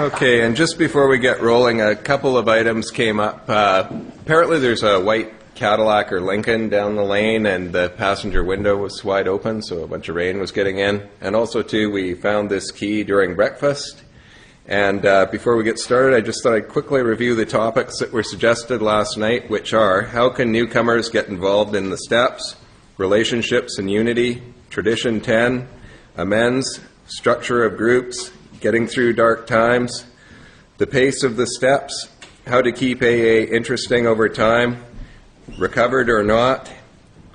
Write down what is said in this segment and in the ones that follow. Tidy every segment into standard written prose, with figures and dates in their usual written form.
Okay, and just before we get rolling, a couple of items came up. Apparently there's a white Cadillac or Lincoln down the lane, and the passenger window was wide open, so a bunch of rain was getting in. And also, too, we found this key during breakfast. And before we get started, I just thought I'd quickly review the topics that were suggested last night, which are: how can newcomers get involved in the steps, relationships and unity, tradition 10, amends, structure of groups, getting through dark times, the pace of the steps, how to keep AA interesting over time, recovered or not,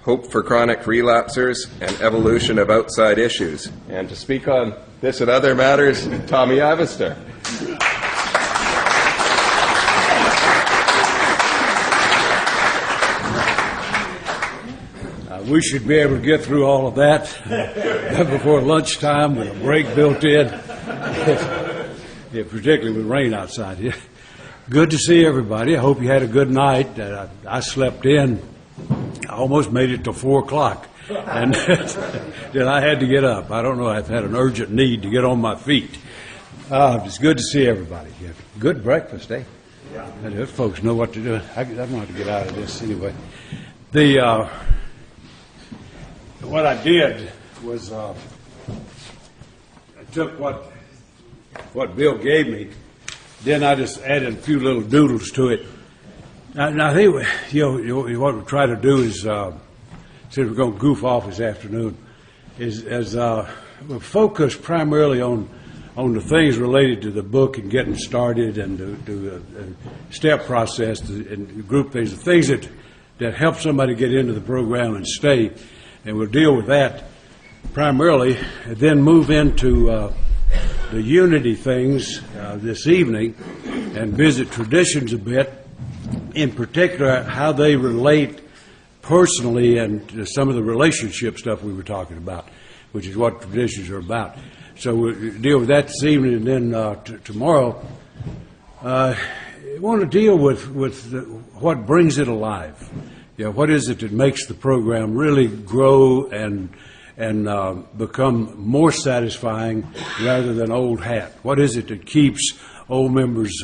hope for chronic relapsers, and evolution of outside issues. And to speak on this and other matters, Tommy Ivester. We should be able to get through all of that before lunchtime with a break built in, particularly with rain outside. Good to see everybody. I hope you had a good night. I slept in. I almost made it till 4 o'clock, and then I had to get up. I don't know. I've had an urgent need to get on my feet. It's good to see everybody. Good breakfast, eh? Yeah. Those folks know what to do. I'm going to have to get out of this anyway. What I did was I took what Bill gave me, then I just added a few little doodles to it. Now I think what we try to do is, since we're going to goof off this afternoon, is we'll focus primarily on the things related to the book and getting started and the step process and group things, the things that help somebody get into the program and stay. And we'll deal with that primarily, and then move into the unity things this evening and visit traditions a bit, in particular how they relate personally and to some of the relationship stuff we were talking about, which is what traditions are about. So we'll deal with that this evening, and then tomorrow I want to deal with what brings it alive. What is it that makes the program really grow and become more satisfying rather than old hat? What is it that keeps old members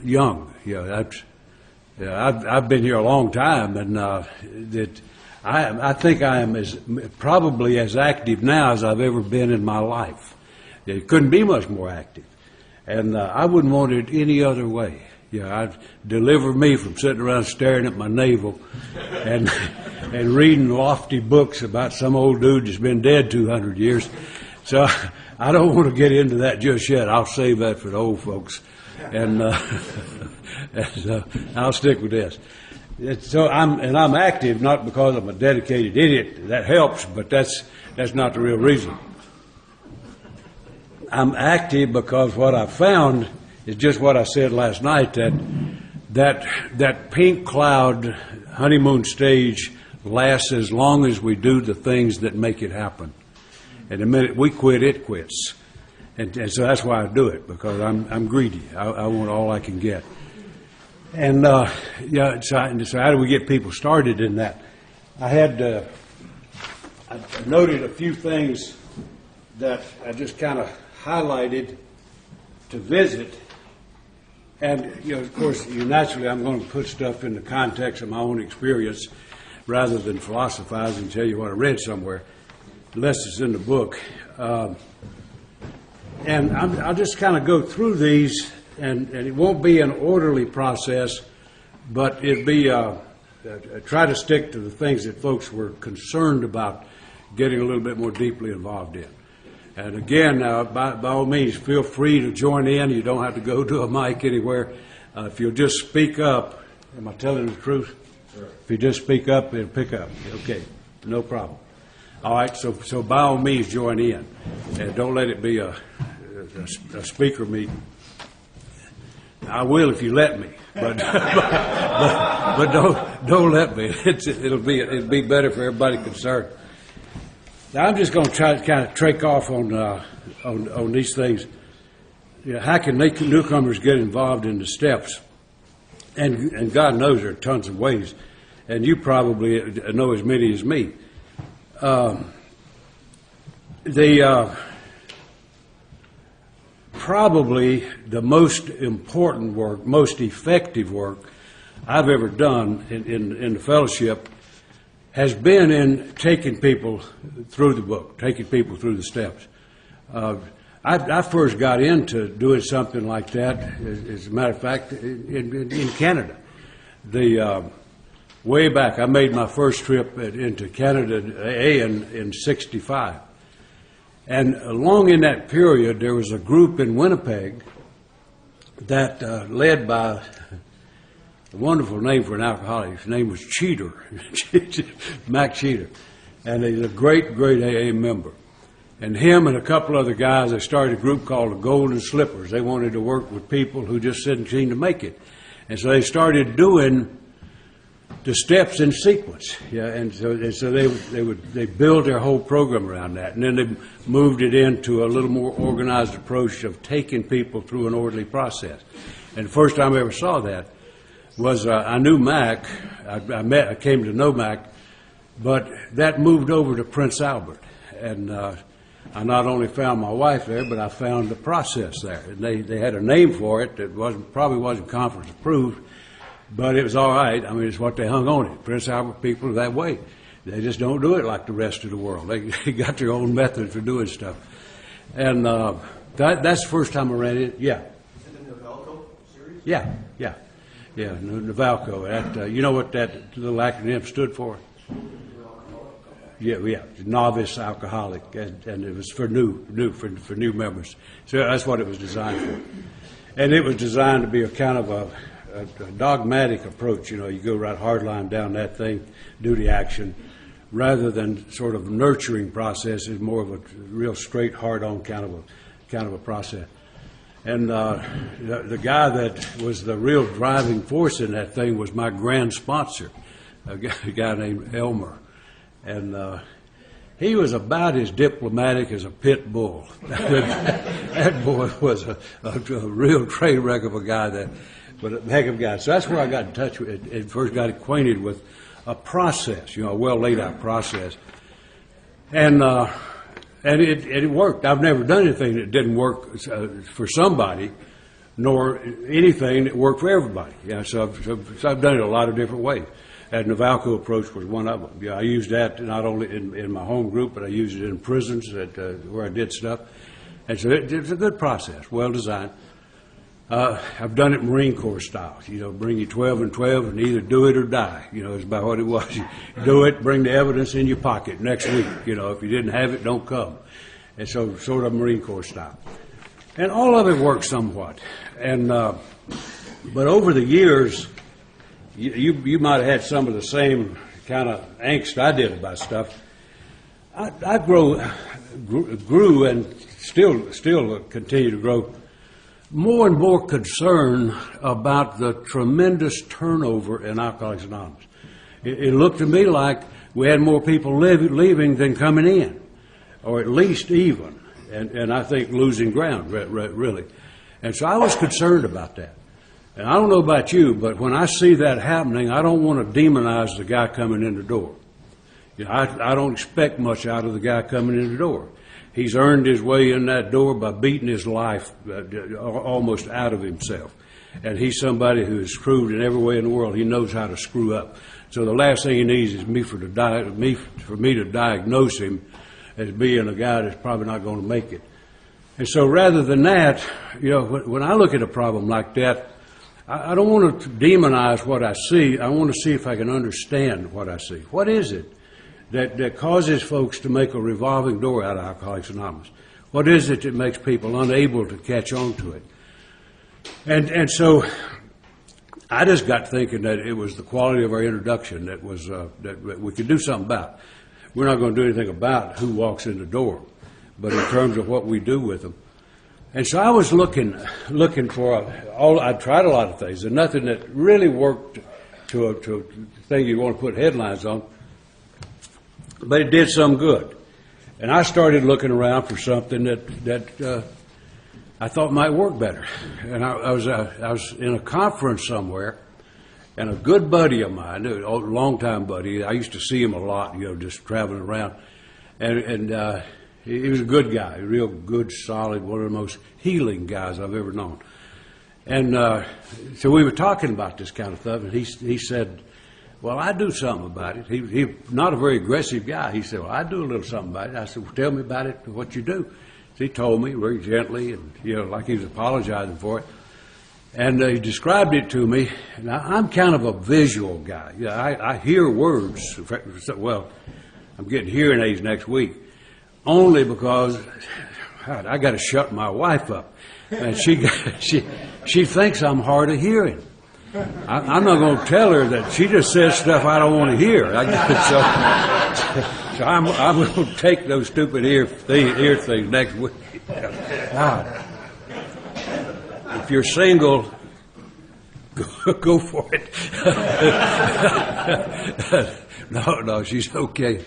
young? I've been here a long time, and I think I am probably as active now as I've ever been in my life. It couldn't be much more active, and I wouldn't want it any other way. I'd deliver me from sitting around staring at my navel and reading lofty books about some old dude that's been dead 200 years. So I don't want to get into that just yet. I'll save that for the old folks, and I'll stick with this. So I'm active not because I'm a dedicated idiot. That helps, but that's not the real reason. I'm active because what I found is just what I said last night, that pink cloud honeymoon stage lasts as long as we do the things that make it happen. And the minute we quit, it quits. And so that's why I do it, because I'm greedy. I want all I can get. And so how do we get people started in that? I noted a few things that I just kind of highlighted to visit. And, of course, naturally I'm going to put stuff in the context of my own experience rather than philosophize and tell you what I read somewhere, unless it's in the book. And I'll just kind of go through these, and it won't be an orderly process, but it'll be try to stick to the things that folks were concerned about getting a little bit more deeply involved in. And again, by all means, feel free to join in. You don't have to go to a mic anywhere. If you'll just speak up. Am I telling the truth? Sure. If you just speak up, it'll pick up. Okay, no problem. All right, so by all means, join in. And don't let it be a speaker meeting. I will if you let me, but don't let me. It'll be better for everybody concerned. Now, I'm just going to try to kind of trek off on these things. How can newcomers get involved in the steps? And God knows there are tons of ways, and you probably know as many as me. probably the most important work, most effective work I've ever done in the fellowship has been in taking people through the book, taking people through the steps. I first got into doing something like that, as a matter of fact, in Canada. Way back, I made my first trip into Canada in '65. And along in that period, there was a group in Winnipeg that led by a wonderful name for an alcoholic. His name was Cheater, Mac Cheater. And he's a great, great AA member. And him and a couple other guys, they started a group called the Golden Slippers. They wanted to work with people who just didn't seem to make it. And so they started doing the steps in sequence. Yeah, and so they built their whole program around that. And then they moved it into a little more organized approach of taking people through an orderly process. And the first time I ever saw that was I knew Mac. I came to know Mac, but that moved over to Prince Albert. And I not only found my wife there, but I found the process there. And they had a name for it that probably wasn't conference approved, but it was all right. I mean, it's what they hung on it. Prince Albert people are that way. They just don't do it like the rest of the world. They got their own method for doing stuff. And that's the first time I ran it. Yeah. And the Navalco series? Yeah. Navalco. You know what that little acronym stood for? Yeah, novice alcoholic, and it was for new members. So that's what it was designed for, and it was designed to be a kind of a dogmatic approach. You know, you go right hardline down that thing, do the action, rather than sort of nurturing process. It's more of a real straight, hard-on kind of a process. And the guy that was the real driving force in that thing was my grand sponsor, a guy named Elmer. And he was about as diplomatic as a pit bull. That boy was a real train wreck of a guy, but a heck of a guy. So that's where I got in touch with, and first got acquainted with a process, a well laid out process. And it worked. I've never done anything that didn't work for somebody, nor anything that worked for everybody. So I've done it a lot of different ways. That Navalco approach was one of them. Yeah, I used that not only in my home group, but I used it in prisons where I did stuff. And so it's a good process, well designed. I've done it Marine Corps style. Bring you 12 and 12 and either do it or die. It's about what it was. You do it, bring the evidence in your pocket next week. If you didn't have it, don't come. And so sort of Marine Corps style. And all of it worked somewhat. And but over the years, you might have had some of the same kind of angst I did about stuff. I grew and still continue to grow more and more concerned about the tremendous turnover in Alcoholics Anonymous. It looked to me like we had more people leaving than coming in, or at least even, and I think losing ground, really. And so I was concerned about that. And I don't know about you, but when I see that happening, I don't want to demonize the guy coming in the door. I don't expect much out of the guy coming in the door. He's earned his way in that door by beating his life almost out of himself. And he's somebody who is proved in every way in the world he knows how to screw up. So the last thing he needs is for me to diagnose him as being a guy that's probably not going to make it. And so rather than that, when I look at a problem like that, I don't want to demonize what I see. I want to see if I can understand what I see. What is it that causes folks to make a revolving door out of Alcoholics Anonymous? What is it that makes people unable to catch on to it? And so I just got thinking that it was the quality of our introduction that we could do something about. We're not going to do anything about who walks in the door, but in terms of what we do with them. And so I was looking for I tried a lot of things, and nothing that really worked to a thing you want to put headlines on, but it did some good. And I started looking around for something that I thought might work better. And I was in a conference somewhere, and a good buddy of mine, a longtime buddy, I used to see him a lot, just traveling around, and He was a good guy, a real good, solid, one of the most healing guys I've ever known. And so we were talking about this kind of stuff, and he said, well, I do something about it. He's not a very aggressive guy. He said, well, I do a little something about it. I said, well, tell me about it, what you do. So he told me very gently, and like he was apologizing for it. And he described it to me. Now, I'm kind of a visual guy. I hear words. Well, I'm getting hearing aids next week, only because God, I got to shut my wife up, and she thinks I'm hard of hearing. I'm not going to tell her that. She just says stuff I don't want to hear. So I'm going to take those stupid ear things next week. God. If you're single, go for it. No, she's okay.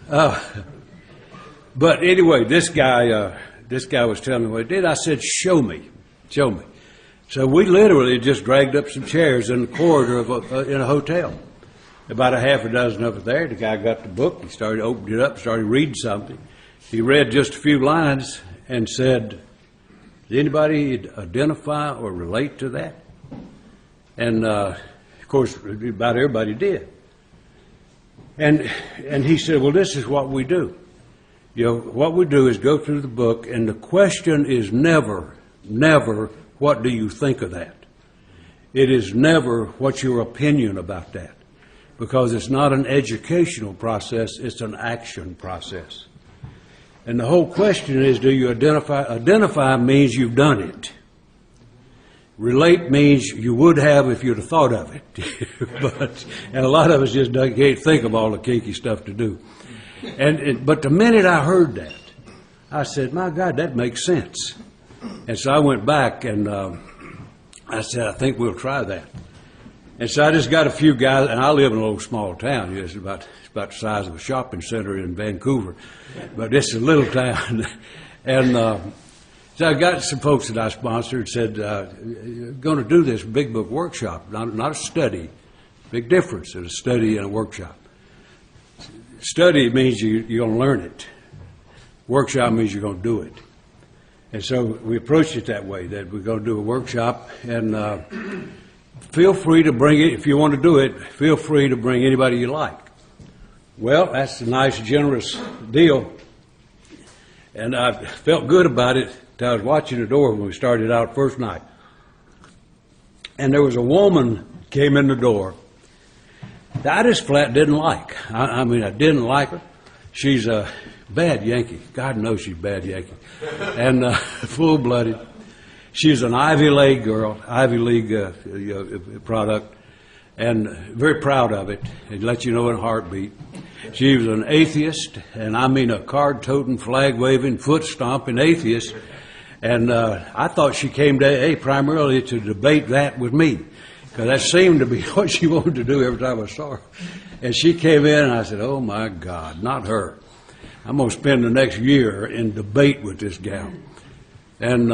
But anyway, this guy was telling me what he did. I said, show me. So we literally just dragged up some chairs in the corridor of in a hotel. About a half a dozen of it there. The guy got the book. He started opening it up, started reading something. He read just a few lines and said, does anybody identify or relate to that? And, of course, about everybody did. And he said, well, this is what we do. What we do is go through the book, and the question is never, what do you think of that? It is never, what's your opinion about that? Because it's not an educational process, it's an action process. And the whole question is, do you identify? Identify means you've done it. Relate means you would have if you'd have thought of it. And a lot of us just can't think of all the kinky stuff to do. But the minute I heard that, I said, my God, that makes sense. And so I went back and I said, I think we'll try that. And so I just got a few guys, and I live in a little small town. It's about the size of a shopping center in Vancouver. But it's a little town. And so I got some folks that I sponsored, said, going to do this big book workshop, not a study. Big difference in a study and a workshop. Study means you're going to learn it. Workshop means you're going to do it. And so we approached it that way, that we're going to do a workshop, and feel free to bring it, if you want to do it, feel free to bring anybody you like. Well, that's a nice, generous deal. And I felt good about it until I was watching the door when we started out first night. And there was a woman came in the door that I just flat didn't like. I mean, I didn't like her. She's a bad Yankee. God knows she's a bad Yankee. And full-blooded. She's an Ivy League girl, Ivy League product, and very proud of it. It lets you know in a heartbeat. She was an atheist, and I mean a card-toting, flag-waving, foot-stomping atheist. And I thought she came to AA primarily to debate that with me, because that seemed to be what she wanted to do every time I saw her. And she came in, and I said, oh, my God, not her. I'm going to spend the next year in debate with this gal. And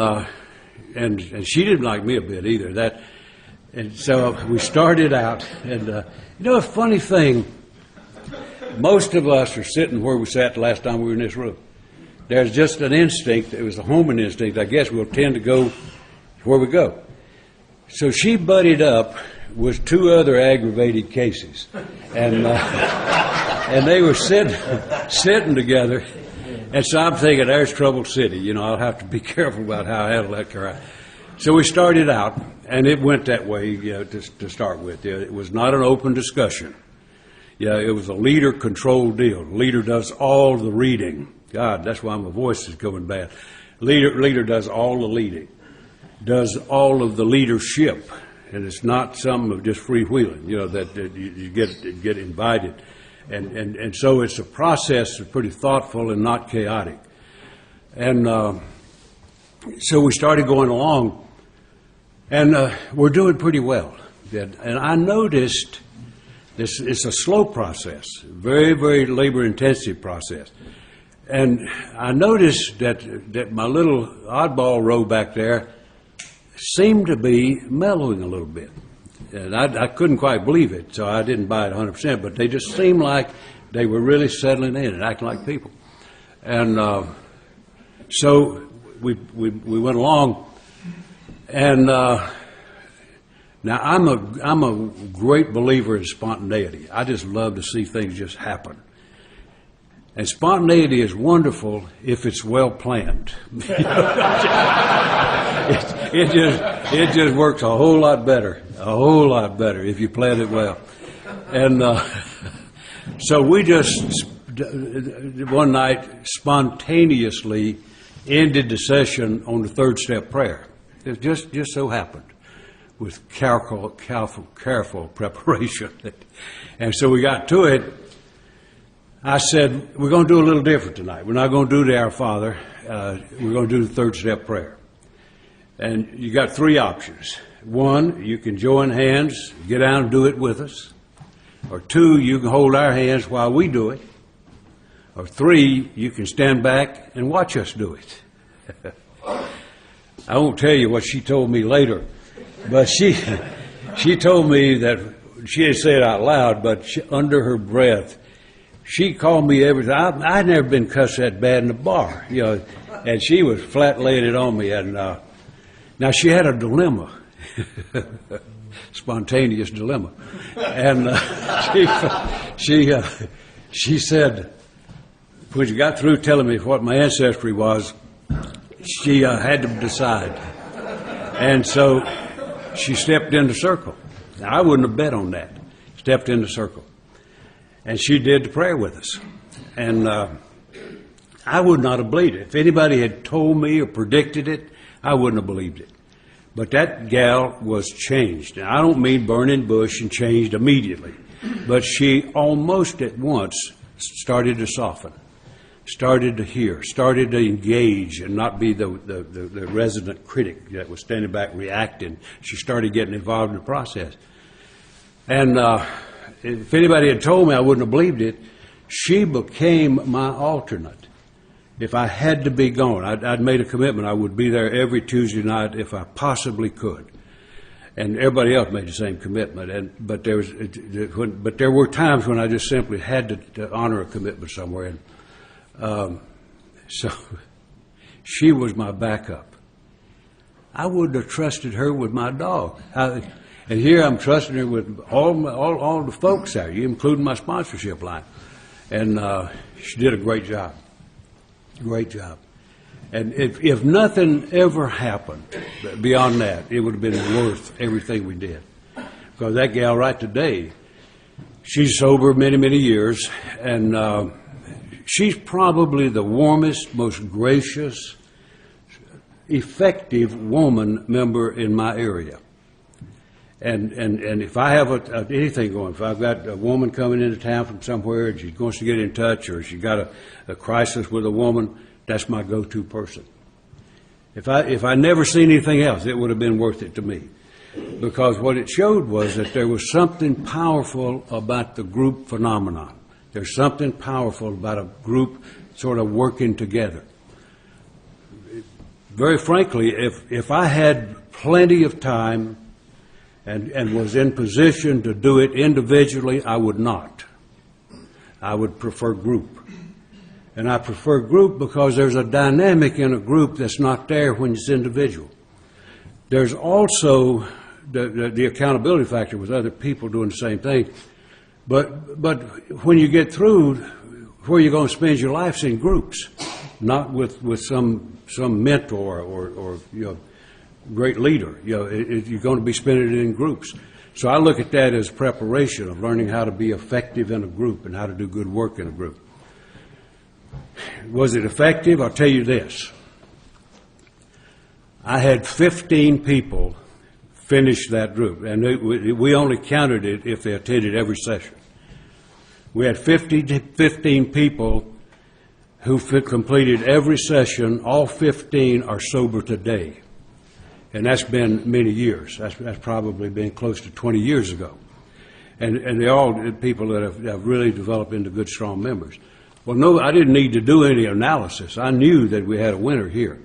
she didn't like me a bit either. And so we started out, and a funny thing, most of us are sitting where we sat the last time we were in this room. There's just an instinct, it was a homing instinct, I guess we'll tend to go where we go. So she buddied up with two other aggravated cases, and they were sitting together. And so I'm thinking, there's Trouble City. I'll have to be careful about how I handle that crowd. So we started out, and it went that way to start with. It was not an open discussion. It was a leader-controlled deal. The leader does all the reading. God, that's why my voice is going bad. Leader does all the leading, does all of the leadership, and it's not something of just freewheeling. That you get invited. And so it's a process that's pretty thoughtful and not chaotic. And so we started going along, and we're doing pretty well. And I noticed this, it's a slow process, very, very labor-intensive process. And I noticed that my little oddball row back there seemed to be mellowing a little bit. And I couldn't quite believe it, so I didn't buy it 100%, but they just seemed like they were really settling in and acting like people. And so we went along, and now I'm a great believer in spontaneity. I just love to see things just happen. And spontaneity is wonderful if it's well planned. It just works a whole lot better if you plan it well. And so we just one night spontaneously ended the session on the third step prayer. It just so happened, with careful preparation. And so we got to it. I said, we're going to do a little different tonight. We're not going to do the Our Father. We're going to do the third step prayer. And you got three options. One, you can join hands, get down and do it with us. Or two, you can hold our hands while we do it. Or three, you can stand back and watch us do it. I won't tell you what she told me later, but she told me that, she didn't say it out loud, but under her breath, she called me everything. I'd never been cussed that bad in a bar, and she was flat laying it on me. And now she had a dilemma, spontaneous dilemma, and she said, when she got through telling me what my ancestry was, she had to decide, and so she stepped in the circle. Now, I wouldn't have bet on that. Stepped in the circle. And she did the prayer with us. And I would not have believed it. If anybody had told me or predicted it, I wouldn't have believed it. But that gal was changed. Now, I don't mean burning bush and changed immediately. But she almost at once started to soften, started to hear, started to engage and not be the resident critic that was standing back reacting. She started getting involved in the process. And if anybody had told me, I wouldn't have believed it. She became my alternate. If I had to be gone, I'd made a commitment I would be there every Tuesday night if I possibly could. And everybody else made the same commitment. But there were times when I just simply had to honor a commitment somewhere. And so she was my backup. I wouldn't have trusted her with my dog. And here I'm trusting her with all the folks there, including my sponsorship line. And she did a great job. Great job. And if nothing ever happened beyond that, it would have been worth everything we did. Because that gal right today, she's sober many, many years, and she's probably the warmest, most gracious, effective woman member in my area. And if I have anything going, if I've got a woman coming into town from somewhere and she wants to get in touch, or she's got a crisis with a woman, that's my go-to person. If I never seen anything else, it would have been worth it to me. Because what it showed was that there was something powerful about the group phenomenon. There's something powerful about a group sort of working together. Very frankly, if I had plenty of time and was in position to do it individually, I would not. I would prefer group. And I prefer group because there's a dynamic in a group that's not there when it's individual. There's also the accountability factor with other people doing the same thing. But when you get through, where you're going to spend your life is in groups, not with some mentor or great leader. You're going to be spending it in groups. So I look at that as preparation of learning how to be effective in a group and how to do good work in a group. Was it effective? I'll tell you this. I had 15 people finish that group, and we only counted it if they attended every session. We had 15 people who completed every session. All 15 are sober today. And that's been many years. That's probably been close to 20 years ago. And they're all people that have really developed into good, strong members. Well, no, I didn't need to do any analysis. I knew that we had a winner here.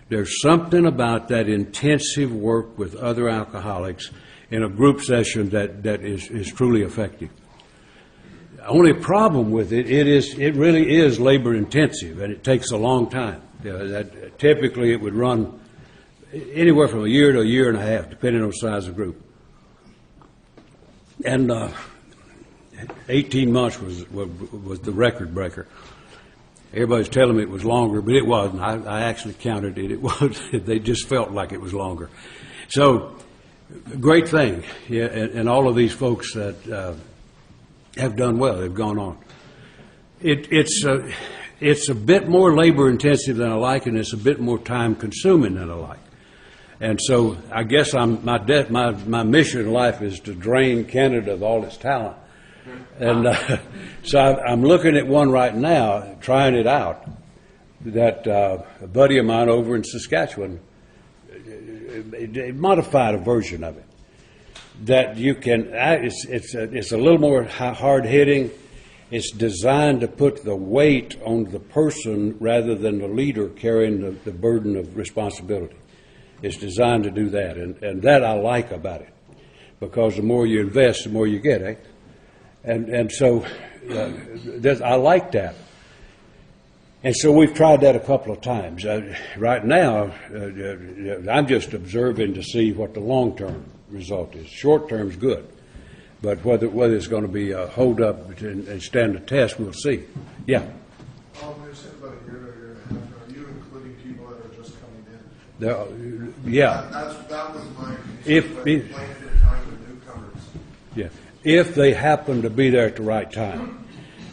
There's something about that intensive work with other alcoholics in a group session that is truly effective. Only problem with it, it really is labor intensive, and it takes a long time. Typically, it would run anywhere from a year to a year and a half, depending on the size of the group. And 18 months was the record breaker. Everybody's telling me it was longer, but it wasn't. I actually counted it. It was. They just felt like it was longer. So, great thing. Yeah, and all of these folks that have done well. They've gone on. It's a bit more labor intensive than I like, and it's a bit more time consuming than I like. And so I guess my mission in life is to drain Canada of all its talent. And so I'm looking at one right now, trying it out, that a buddy of mine over in Saskatchewan modified a version of it. That you can, it's a little more hard hitting. It's designed to put the weight on the person rather than the leader carrying the burden of responsibility. It's designed to do that, and that I like about it, because the more you invest, the more you get, eh? And so I like that. And so we've tried that a couple of times. Right now, I'm just observing to see what the long-term result is. Short-term is good, but whether it's going to be a hold-up and stand the test, we'll see. Yeah? You said about a year and a half. Are you including people that are just coming in? Yeah. That was my concern. If plenty of time with newcomers. Yeah. If they happen to be there at the right time.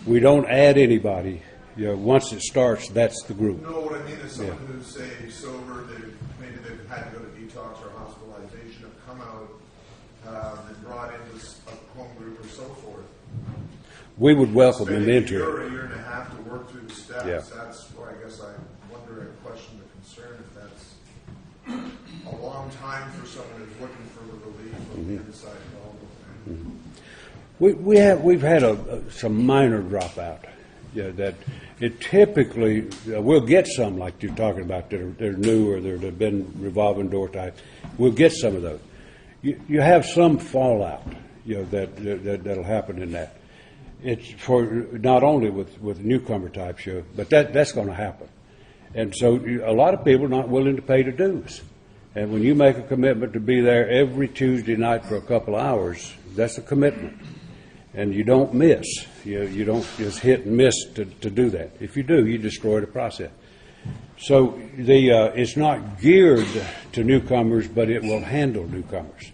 We don't add anybody. Once it starts, that's the group. No, what I mean is someone who's, say, sober, maybe they've had to go to detox or hospitalization, have come out and brought into a home group or so forth. We would welcome them Spending into a it. year and a half to work through the steps. Yeah. That's where I guess I wonder and question the concern if that's a long time for someone who's looking for the relief of the inside problem. We've had some minor dropout. That it typically we'll get some like you're talking about that are new or that have been revolving door type. We'll get some of those. You have some fallout, that'll happen in that. It's for not only with newcomer type but that's going to happen. And so a lot of people are not willing to pay the dues. And when you make a commitment to be there every Tuesday night for a couple of hours, that's a commitment. And you don't miss. You don't just hit and miss to do that. If you do, you destroy the process. So it's not geared to newcomers, but it will handle newcomers.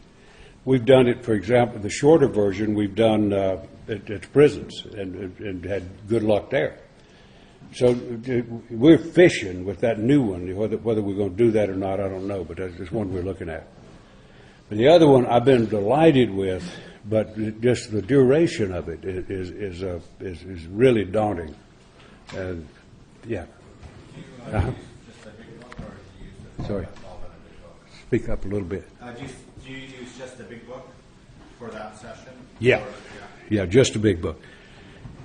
We've done it, for example, the shorter version we've done at prisons and had good luck there. So we're fishing with that new one. Whether we're going to do that or not, I don't know, but that's one we're looking at. But the other one I've been delighted with, but just the duration of it is really daunting. And yeah. Uh-huh. Sorry. Speak up a little bit. Do you use just the big book for that session? Yeah. Yeah, just a big book.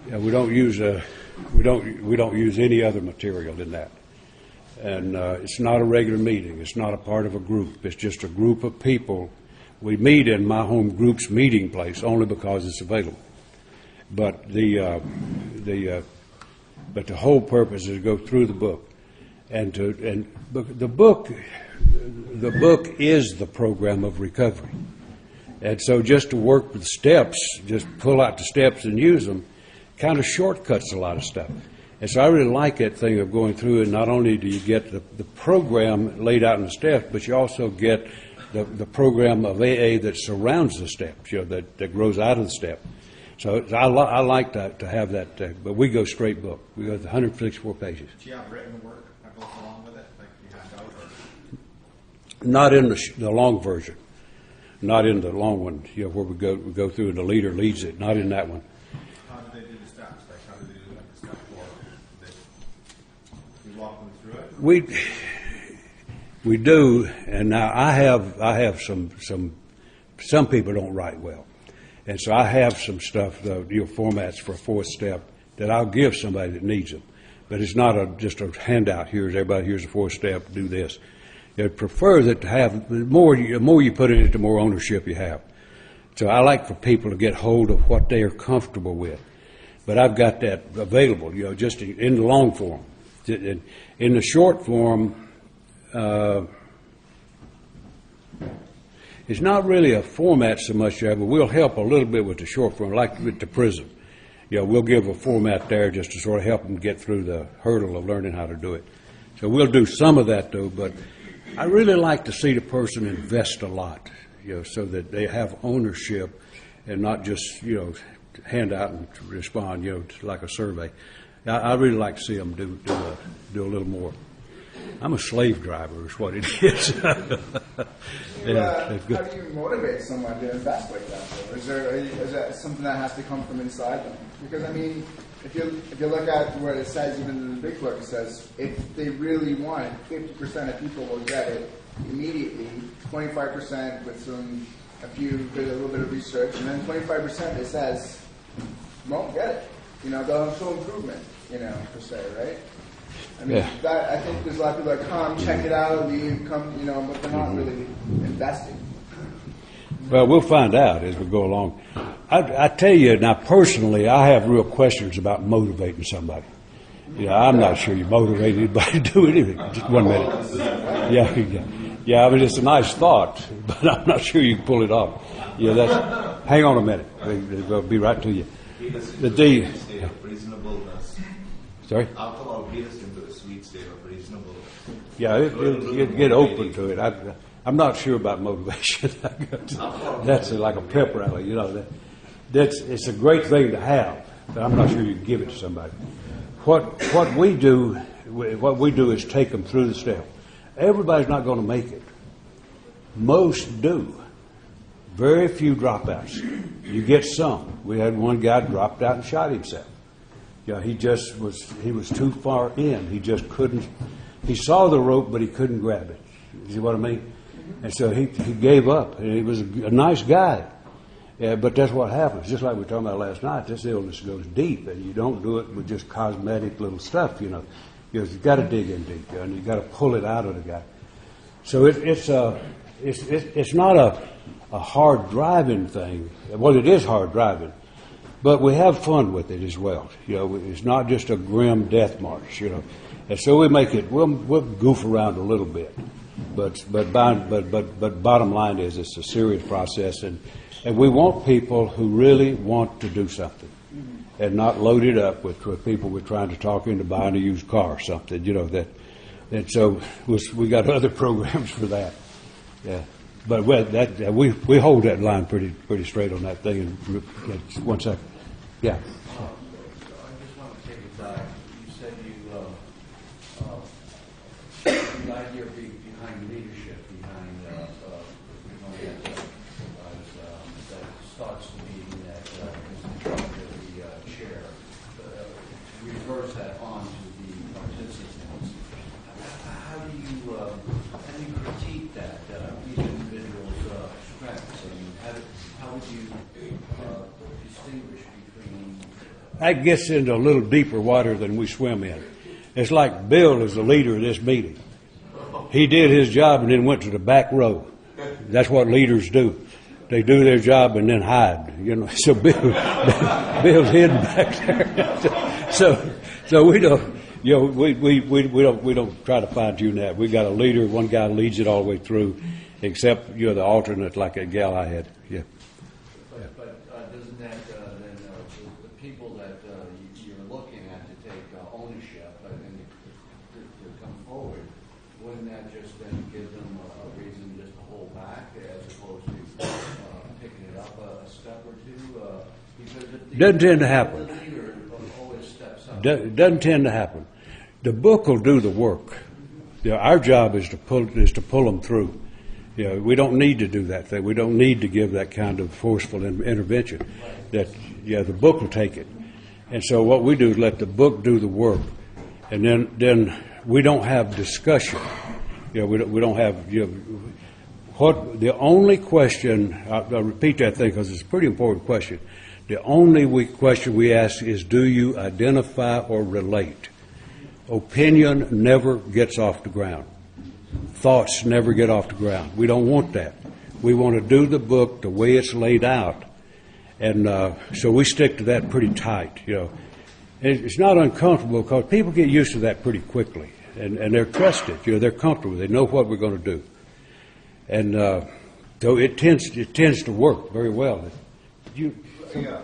Yeah, we don't use any other material than that. And it's not a regular meeting. It's not a part of a group. It's just a group of people. We meet in my home group's meeting place only because it's available. But the whole purpose is to go through the book, and the book is the program of recovery. And so just to work with steps, just pull out the steps and use them, kind of shortcuts a lot of stuff. And so I really like that thing of going through, and not only do you get the program laid out in the steps, but you also get the program of AA that surrounds the steps, that grows out of the step. So I like to have that, but we go straight book. We go to 164 pages. Do you have written work that goes along with it, like you have out? Not in the long version, not in the long one, where we go through and the leader leads it. Not in that one. How do they do the steps? Like how do they do like the step 4? You walk them through it. We do, and now I have some people don't write well, and so I have some stuff, formats for a fourth step that I'll give somebody that needs them, but it's not just a handout. Here's a fourth step. Do this. I'd prefer that to have the more you put in it, the more ownership you have. So I like for people to get hold of what they are comfortable with. but I've got that available, just in the long form. In the short form, it's not really a format so much there, but we'll help a little bit with the short form, like with the prison. We'll give a format there just to sort of help them get through the hurdle of learning how to do it. So we'll do some of that, though, but I really like to see the person invest a lot, so that they have ownership and not just, hand out and respond, like a survey. I really like to see them do a little more. I'm a slave driver, is what it is. How do you motivate someone to invest like that, though? Is that something that has to come from inside them? Because, I mean, if you look at what it says, even in the big book, it says if they really want it, 50% of people will get it immediately, 25% with a little bit of research, and then 25% it says won't get it. They'll show improvement, per se, right? I mean, I think there's a lot of people that come, check it out, leave, come, but they're not really investing. Well, we'll find out as we go along. I tell you, now personally, I have real questions about motivating somebody. I'm not sure you motivate anybody to do anything. Just 1 minute. Yeah. I mean, it's a nice thought, but I'm not sure you can pull it off. Hang on a minute. We'll be right to you. The state of reasonableness. Sorry? Alcohol beat us into a sweet state of reasonableness. Yeah, get open to it. I'm not sure about motivation. That's like a pep rally, it's a great thing to have, but I'm not sure you can give it to somebody. What we do is take them through the step. Everybody's not going to make it. Most do. Very few dropouts. You get some. We had one guy dropped out and shot himself. He was too far in. He just couldn't. He saw the rope, but he couldn't grab it. You see what I mean? And so he gave up. And he was a nice guy. But that's what happens. Just like we were talking about last night, this illness goes deep, and you don't do it with just cosmetic little stuff, You've got to dig in deep, and you've got to pull it out of the guy. So it's not a hard driving thing. Well, it is hard driving, but we have fun with it as well. It's not just a grim death march. And so we make it. We'll goof around a little bit, but bottom line is it's a serious process, and we want people who really want to do something, and not load it up with people we're trying to talk into buying a used car or something. And so we got other programs for that. Yeah. But we hold that line pretty straight on that thing. And 1 second. Yeah. I just want to take it back. You said the idea behind leadership, behind that starts the meeting that is in charge of the chair, reverse that on to the participants. How do you critique that each individual's strengths? I mean, how would you distinguish between? That gets into a little deeper water than we swim in. It's like Bill is the leader of this meeting. He did his job and then went to the back row. That's what leaders do. They do their job and then hide. So Bill's hidden back there. So we don't. We don't try to fine tune that. We got a leader. One guy leads it all the way through, except you're the alternate, like a gal I had. Yeah. But doesn't that then the people that you're looking at to take ownership and to come forward, wouldn't that just then give them a reason just to hold back as opposed to picking it up a step or two? Because if Doesn't tend to happen. The leader always steps up. Doesn't tend to happen. The book will do the work. Our job is to pull them through. We don't need to do that thing. We don't need to give that kind of forceful intervention. The book will take it. And so what we do is let the book do the work, and then we don't have discussion. We don't have what the only question. I'll repeat that thing because it's a pretty important question. The only question we ask is, do you identify or relate? Opinion never gets off the ground. Thoughts never get off the ground. We don't want that. We want to do the book the way it's laid out, And so we stick to that pretty tight, you know. And it's not uncomfortable because people get used to that pretty quickly, and they're trusted, you know, they're comfortable, they know what we're going to do. And so it tends to work very well. Yeah,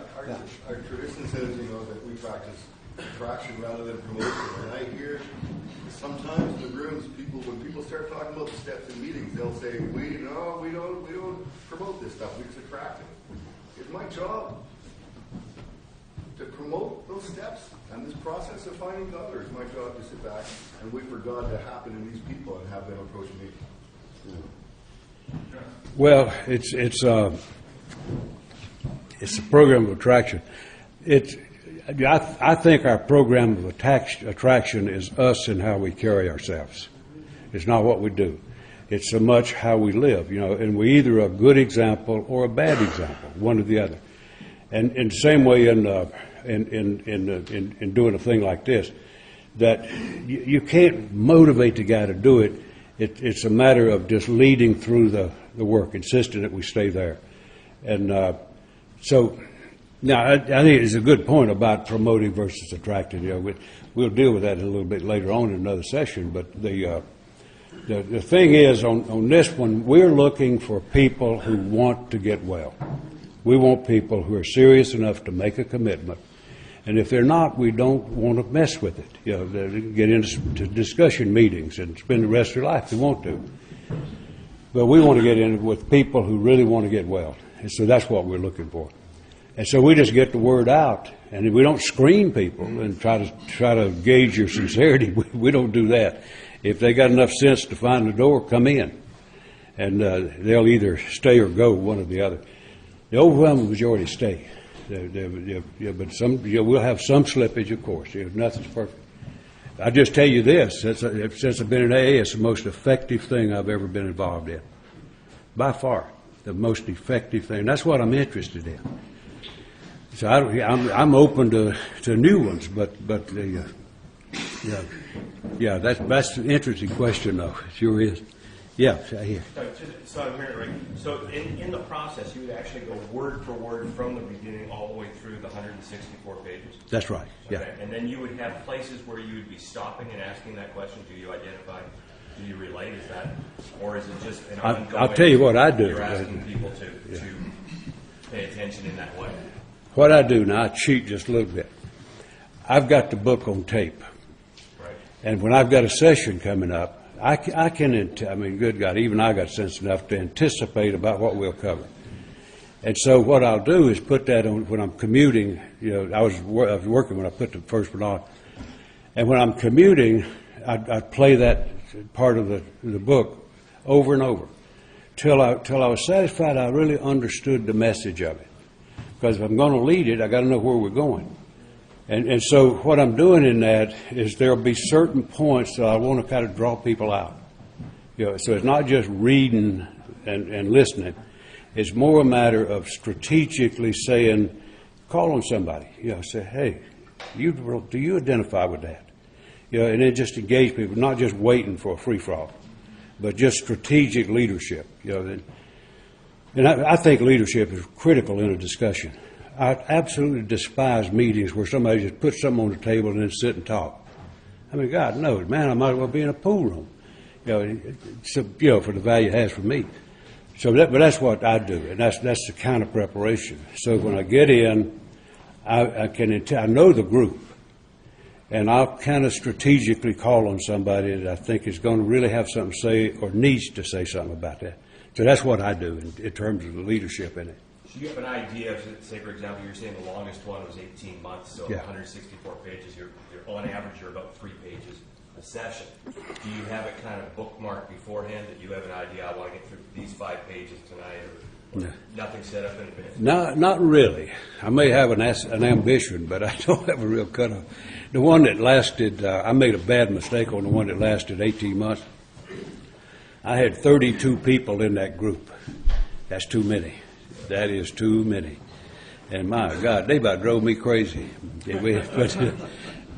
our tradition says, you know, that we practice attraction rather than promotion. And I hear sometimes in the rooms, when people start talking about the steps in meetings, they'll say, we don't promote this stuff. We just attract it. It's my job to promote those steps and this process of finding God, or it's my job to sit back and wait for God to happen in these people and have them approach me. Well, it's a program of attraction. I think our program of attraction is us and how we carry ourselves. It's not what we do. It's so much how we live, you know, and we're either a good example or a bad example, one or the other. And in the same way in doing a thing like this, that you can't motivate the guy to do it. It's a matter of just leading through the work, insisting that we stay there. And so now I think it's a good point about promoting versus attracting. You know, we'll deal with that a little bit later on in another session. But the thing is, on this one, we're looking for people who want to get well. We want people who are serious enough to make a commitment. And if they're not, we don't want to mess with it. You know, they get into discussion meetings and spend the rest of their life if they want to. But we want to get in with people who really want to get well. And so that's what we're looking for. And so we just get the word out, and we don't screen people and try to gauge your sincerity. We don't do that. If they got enough sense to find the door, come in. And they'll either stay or go, one or the other. The overwhelming majority stay. But we'll have some slippage, of course. Nothing's perfect. I just tell you this: since I've been in AA, it's the most effective thing I've ever been involved in, by far, the most effective thing. That's what I'm interested in. So I'm open to new ones, but that's an interesting question, though. It sure is. Yeah, here. So I'm hearing it right. So in the process, you would actually go word for word from the beginning all the way through the 164 pages? That's right, yeah. Okay. And then you would have places where you would be stopping and asking that question. Do you identify, do you relate? Is that, or is it just an ongoing? I'll tell you what I do. You're asking people to pay attention in that way. What I do, now I cheat just a little bit. I've got the book on tape. Right. And when I've got a session coming up, I can, good God, even I got sense enough to anticipate about what we'll cover. And so what I'll do is put that on when I'm commuting. You know, I was working when I put the first one on. And when I'm commuting, I'd play that part of the book over and over till I was satisfied I really understood the message of it. Because if I'm going to lead it, I got to know where we're going. And so what I'm doing in that is there'll be certain points that I want to kind of draw people out. You know, so it's not just reading and listening. It's more a matter of strategically saying, call on somebody. You know, say, hey, do you identify with that? You know, and then just engage people, not just waiting for a free-for-all, but just strategic leadership. You know, and I think leadership is critical in a discussion. I absolutely despise meetings where somebody just puts something on the table and then sit and talk. I mean, God knows, man, I might as well be in a pool room, for the value it has for me. So but that's what I do, and that's the kind of preparation. So when I get in, I know the group, and I'll kind of strategically call on somebody that I think is going to really have something to say or needs to say something about that. So that's what I do in terms of the leadership in it. So you have an idea of, say, for example, you're saying the longest one was 18 months, so Yeah. 164 pages. You're on average, you're about 3 pages a session. Do you have it kind of bookmarked beforehand that you have an idea, I want to get through these 5 pages tonight, or No. nothing set up in advance? No, not really. I may have an ambition, but I don't have a real cutoff. The one that lasted, I made a bad mistake on the one that lasted 18 months. I had 32 people in that group. That's too many. That is too many. And my God, they about drove me crazy.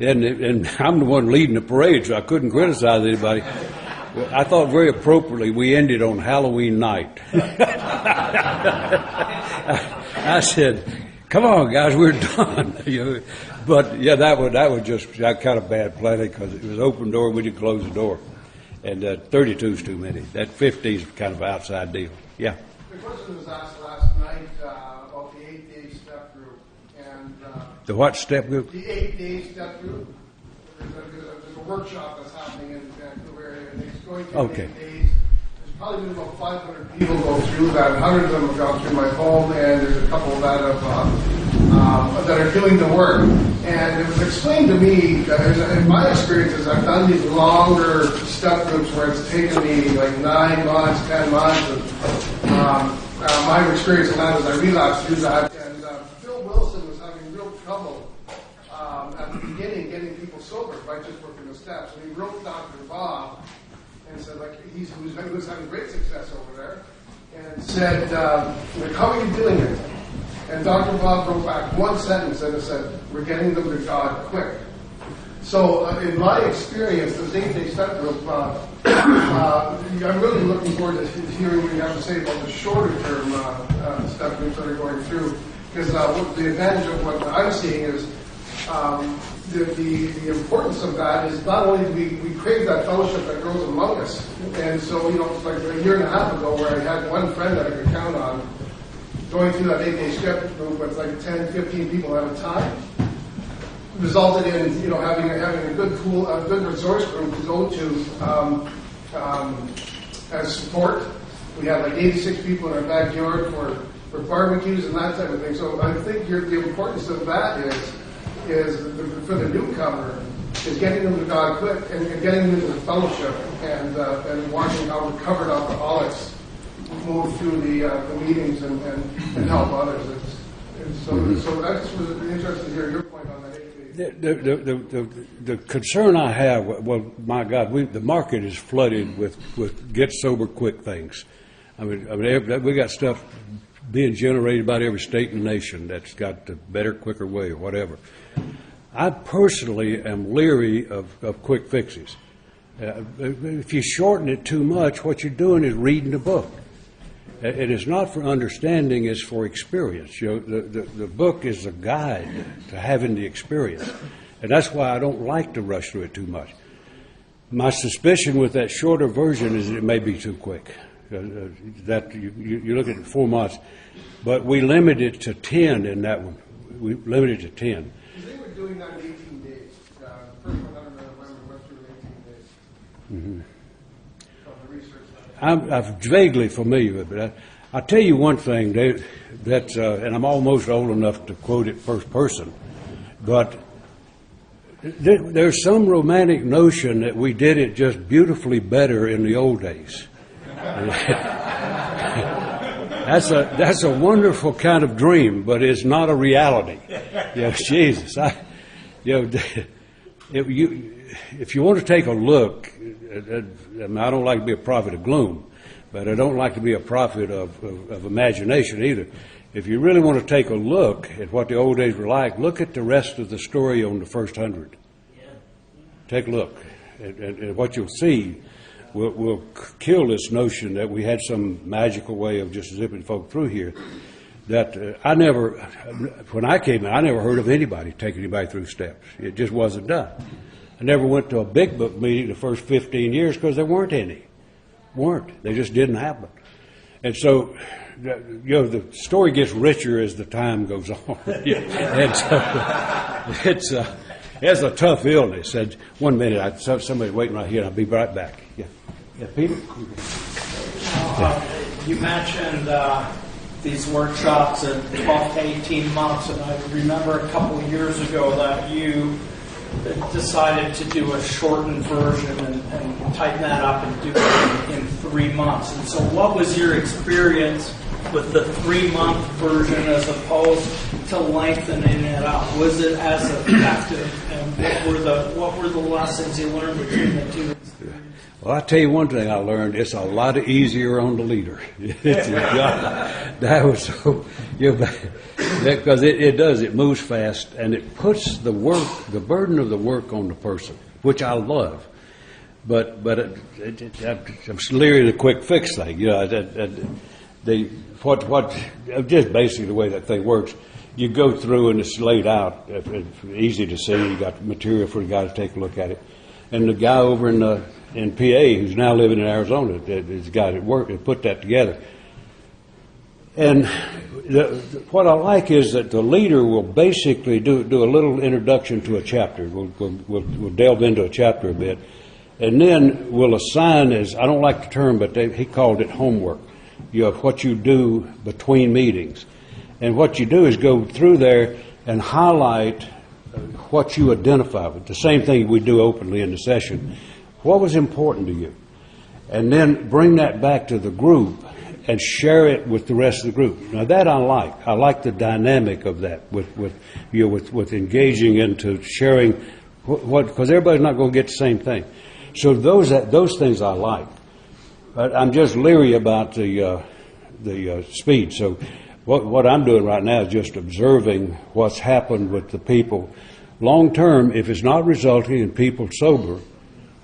And I'm the one leading the parade, so I couldn't criticize anybody. I thought very appropriately we ended on Halloween night. I said, come on, guys, we're done. But yeah, that was just that kind of bad planning because it was open door, we didn't close the door, and 32 is too many. That 50 is kind of an outside deal. Yeah. The question was asked last night about the 8-day step group, and The what step group? the 8-day step group. There's a workshop that's happening in the Vancouver area, and it's going through Okay. 8 days. There's probably been about 500 people go through that. 100 of them have gone through my home, and there's a couple that are doing the work. And it was explained to me that in my experiences, I've done these longer step groups where it's taken me like 9 months, 10 months. And, my experience in that is I relapsed through that. And Phil Wilson was having real trouble at the beginning getting people sober by just working the steps. And he wrote Dr. Bob and said, like, he was having great success over there, and said, like, how are you doing it? And Dr. Bob wrote back one sentence and it said, we're getting them to God quick. So in my experience, the 8-day step group, I'm really looking forward to hearing what you have to say about the shorter term step groups that are going through. Because the advantage of what I'm seeing is the importance of that is not only do we crave that fellowship that grows among us. And so, it's like a year and a half ago where I had one friend that I could count on going through that 8-day step group with like 10, 15 people at a time, resulted in having a good pool, a good resource group to go to as support. We had like 86 people in our backyard for barbecues and that type of thing. So I think the importance of that is for the newcomer is getting them to God quick and getting them into the fellowship and watching how recovered alcoholics move through the meetings and help others. So I just was interested to hear your point on that. The concern I have, well, my God, the market is flooded with get sober quick things. I mean, we got stuff being generated by every state in the nation that's got the better, quicker way or whatever. I personally am leery of quick fixes. If you shorten it too much, what you're doing is reading the book. It is not for understanding, it's for experience. The book is a guide to having the experience. And that's why I don't like to rush through it too much. My suspicion with that shorter version is it may be too quick. That you look at it 4 months. But we limited it to 10 in that one. We limited it to 10. They were doing that in 18 days. The first one, I don't remember when we went through in 18 days. From the research. I'm vaguely familiar with it, but I'll tell you one thing, and I'm almost old enough to quote it first person, but there's some romantic notion that we did it just beautifully better in the old days. That's a wonderful kind of dream, but it's not a reality. Jesus, if you want to take a look, I don't like to be a prophet of gloom, but I don't like to be a prophet of imagination either. If you really want to take a look at what the old days were like, look at the rest of the story on the first 100. Take a look, and what you'll see will kill this notion that we had some magical way of just zipping folk through here. That when I came in, I never heard of anybody taking anybody through steps. It just wasn't done. I never went to a big book meeting the first 15 years because there weren't any. They just didn't happen. And so, the story gets richer as the time goes on. And so, it's a tough illness. And 1 minute, somebody waiting right here, and I'll be right back. Yeah, Peter? You mentioned these workshops in 12 to 18 months, and I remember a couple of years ago that you decided to do a shortened version and tighten that up and do it in 3 months. And so what was your experience with the 3-month version as opposed to lengthening it up? Was it as effective, and what were the lessons you learned between the two? Well, I'll tell you one thing I learned. It's a lot easier on the leader. That was so, because it does. It moves fast, and it puts the burden of the work on the person, which I love. But I'm leery of the quick fix thing. Just basically the way that thing works. you go through and it's laid out, it's easy to see. You got material for the guy to take a look at it, and the guy over in PA who's now living in Arizona, is the guy that worked that put that together. And what I like is that the leader will basically do a little introduction to a chapter. We'll delve into a chapter a bit, and then we'll assign, as I don't like the term, but he called it homework. You know, what you do between meetings. And what you do is go through there and highlight what you identify with. The same thing we do openly in the session. What was important to you? And then bring that back to the group and share it with the rest of the group. Now that I like. I like the dynamic of that with engaging into sharing what, because everybody's not going to get the same thing. So those things I like. But I'm just leery about the speed. So what I'm doing right now is just observing what's happened with the people. Long term, if it's not resulting in people sober,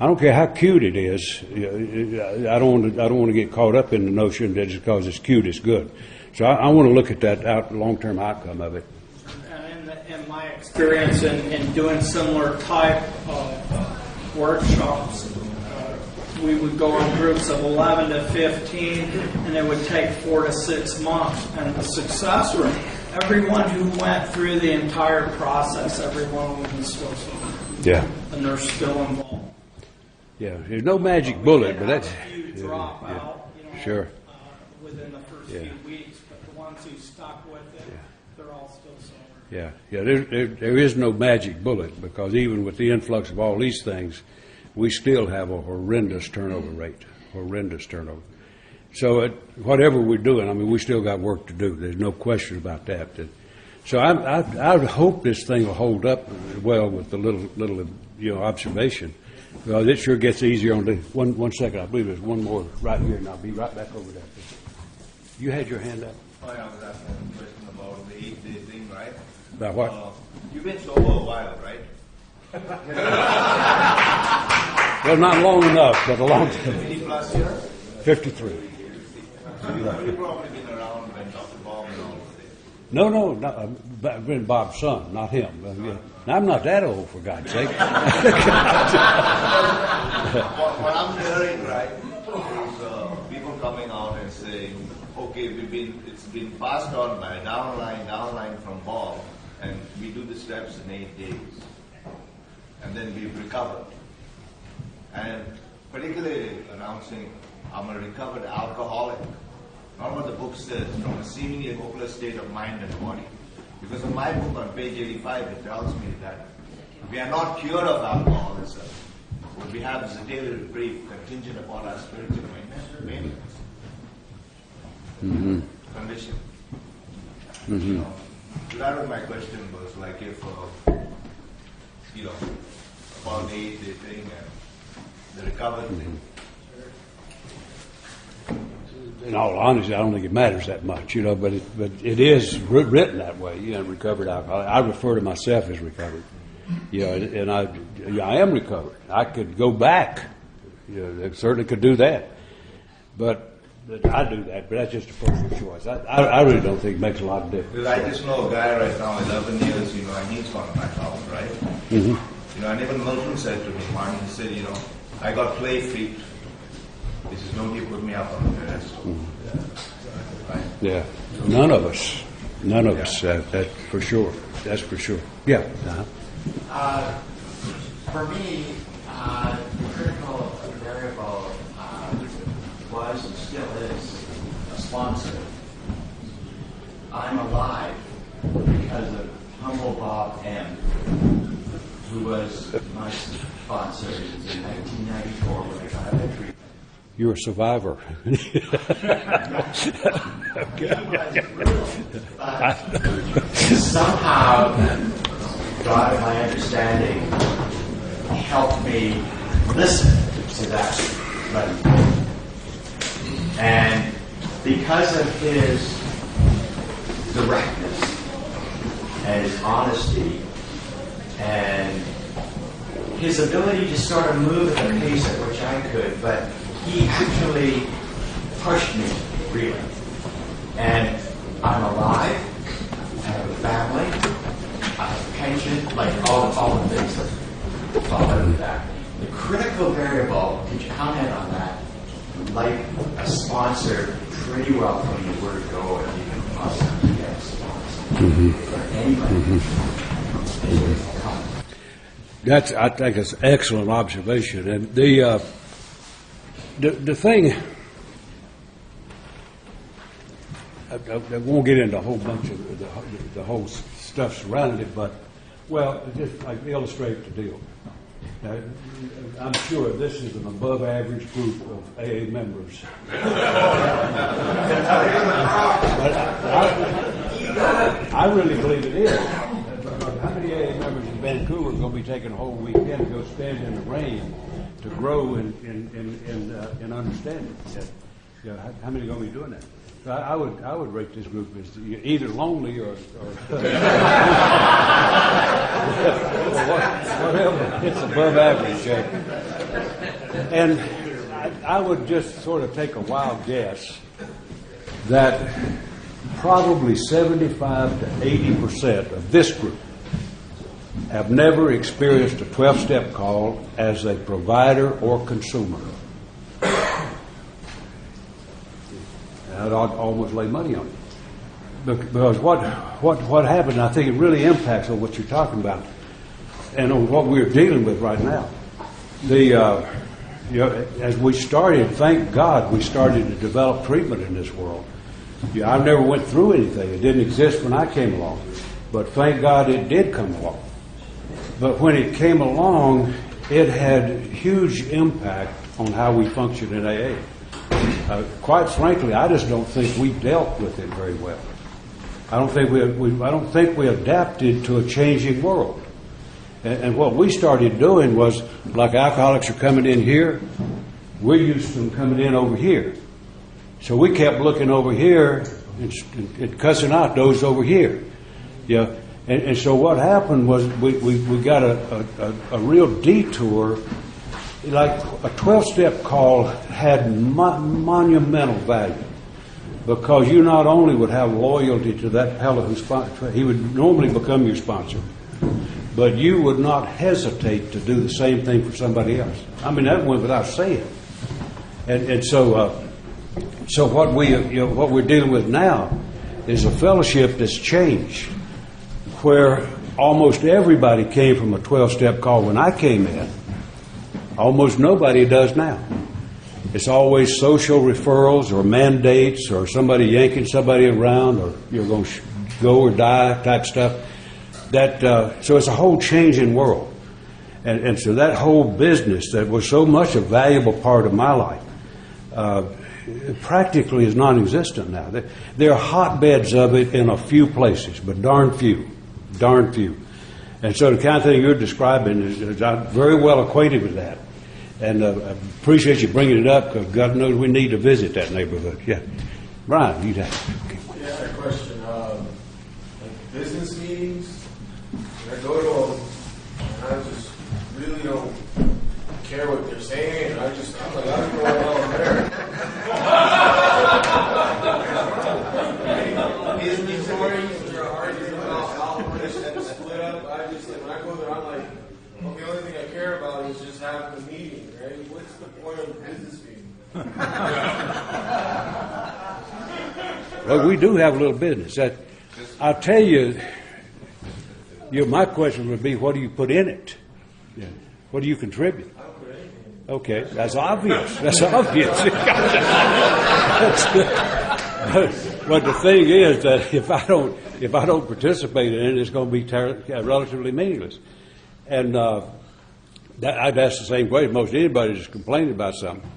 I don't care how cute it is. I don't want to get caught up in the notion that just because it's cute, it's good. So I want to look at that long-term outcome of it. In my experience in doing similar type of workshops, we would go in groups of 11 to 15, and it would take 4 to 6 months. And the success rate, everyone who went through the entire process, everyone was still sober. Yeah. And they're still involved. Yeah, there's no magic bullet, but that's... You drop out, sure. Within the first few weeks, but the ones who stuck with it, they're all still sober. Yeah. There is no magic bullet, because even with the influx of all these things, we still have a horrendous turnover rate. Horrendous turnover. So whatever we're doing, I mean, we still got work to do. There's no question about that. So I would hope this thing will hold up well with the little observation. Well, it sure gets easier on the... One second, I believe there's one more right here, and I'll be right back over there. You had your hand up. Oh, yeah, I was asking a question about the 8-day thing, right? About what? You've been sober a while, right? Well, not long enough, but a long time. 50 plus years? 53. So you've probably been around when Dr. Bob and all of this. No, I've been Bob's son, not him. Now, I'm not that old, for God's sake. What I'm hearing, right, is people coming out and saying, okay, it's been passed on by downline from Bob, and we do the steps in 8 days. And then we've recovered. And particularly announcing, I'm a recovered alcoholic. Not what the book says, from a seemingly hopeless state of mind and body. Because in my book on page 85, it tells me that we are not cured of alcoholism. What we have is a daily reprieve contingent upon our spiritual maintenance. Mm-hmm. Condition. Mm-hmm. So that was my question, was like if, about the 8-day thing and the recovered thing. In all honesty, I don't think it matters that much, but it is written that way. Recovered alcoholic. I refer to myself as recovered. And I am recovered. I could go back. I certainly could do that. But I do that, but that's just a personal choice. I really don't think it makes a lot of difference. Because I just know a guy right now, 11 years, and he's gone back out, right? Mm-hmm. And even Milton said to me, Martin, he said, I got play feet. This is nobody put me up on the pedestal. Mm-hmm. Right? Yeah. None of us. That for sure. That's for sure. Yeah. Uh-huh. For me, the critical variable was and still is a sponsor. I'm alive because of humble Bob M., who was my sponsor in 1994 when I got out of treatment. You're a survivor. Somehow, God, my understanding, helped me listen to that letter. And because of his directness and his honesty and his ability to sort of move at the pace at which I could, but he actually pushed me, really. And I'm alive, I have a family, like all the things that fall out of that. The critical variable, could you comment on that? Like a sponsor, pretty well putting the word go if you can possibly get a sponsor. For anybody. I think it's an excellent observation. And the thing, I won't get into a whole bunch of the whole stuff surrounding it, but, well, just like illustrate the deal. Now, I'm sure this is an above-average group of AA members. I really believe it is. How many AA members in Vancouver are going to be taking a whole weekend to go stand in the rain to grow in understanding? How many are going to be doing that? So I would rate this group as either lonely or whatever. It's above average. And I would just sort of take a wild guess that probably 75 to 80% of this group have never experienced a 12-step call as a provider or consumer. I'd almost lay money on it. Because what happened, I think it really impacts on what you're talking about and on what we're dealing with right now. As we started, thank God we started to develop treatment in this world. I never went through anything. It didn't exist when I came along. But thank God it did come along. But when it came along, it had huge impact on how we function in AA. Quite frankly, I just don't think we dealt with it very well. I don't think we adapted to a changing world. And what we started doing was, like alcoholics are coming in here, we're used to them coming in over here. So we kept looking over here and cussing out those over here. Yeah. And so what happened was we got a real detour. Like a 12-step call had monumental value because you not only would have loyalty to that fellow who sponsored, he would normally become your sponsor, but you would not hesitate to do the same thing for somebody else. I mean, that went without saying. And so what we're dealing with now is a fellowship that's changed, where almost everybody came from a 12-step call when I came in. Almost nobody does now. It's always social referrals or mandates or somebody yanking somebody around or you're going to go or die type stuff. So it's a whole changing world. And so that whole business that was so much a valuable part of my life practically is non-existent now. There are hotbeds of it in a few places, but darn few. And so the kind of thing you're describing is I'm very well acquainted with that. And I appreciate you bringing it up because God knows we need to visit that neighborhood. Yeah. Brian, you'd have to. Yeah, I had a question. Like business meetings, when I go to them, and I just really don't care what they're saying, and I'm like, I don't know what hell I'm there. Business stories are hard to operation split up. When I go there, I'm like, well, the only thing I care about is just having a meeting, right? What's the point of a business meeting? Well, we do have a little business. I'll tell you, my question would be, what do you put in it? Yeah. What do you contribute? Okay, that's obvious. That's obvious. But the thing is that if I don't participate in it, it's going to be relatively meaningless. And I'd ask the same question. Most anybody that's complaining about something,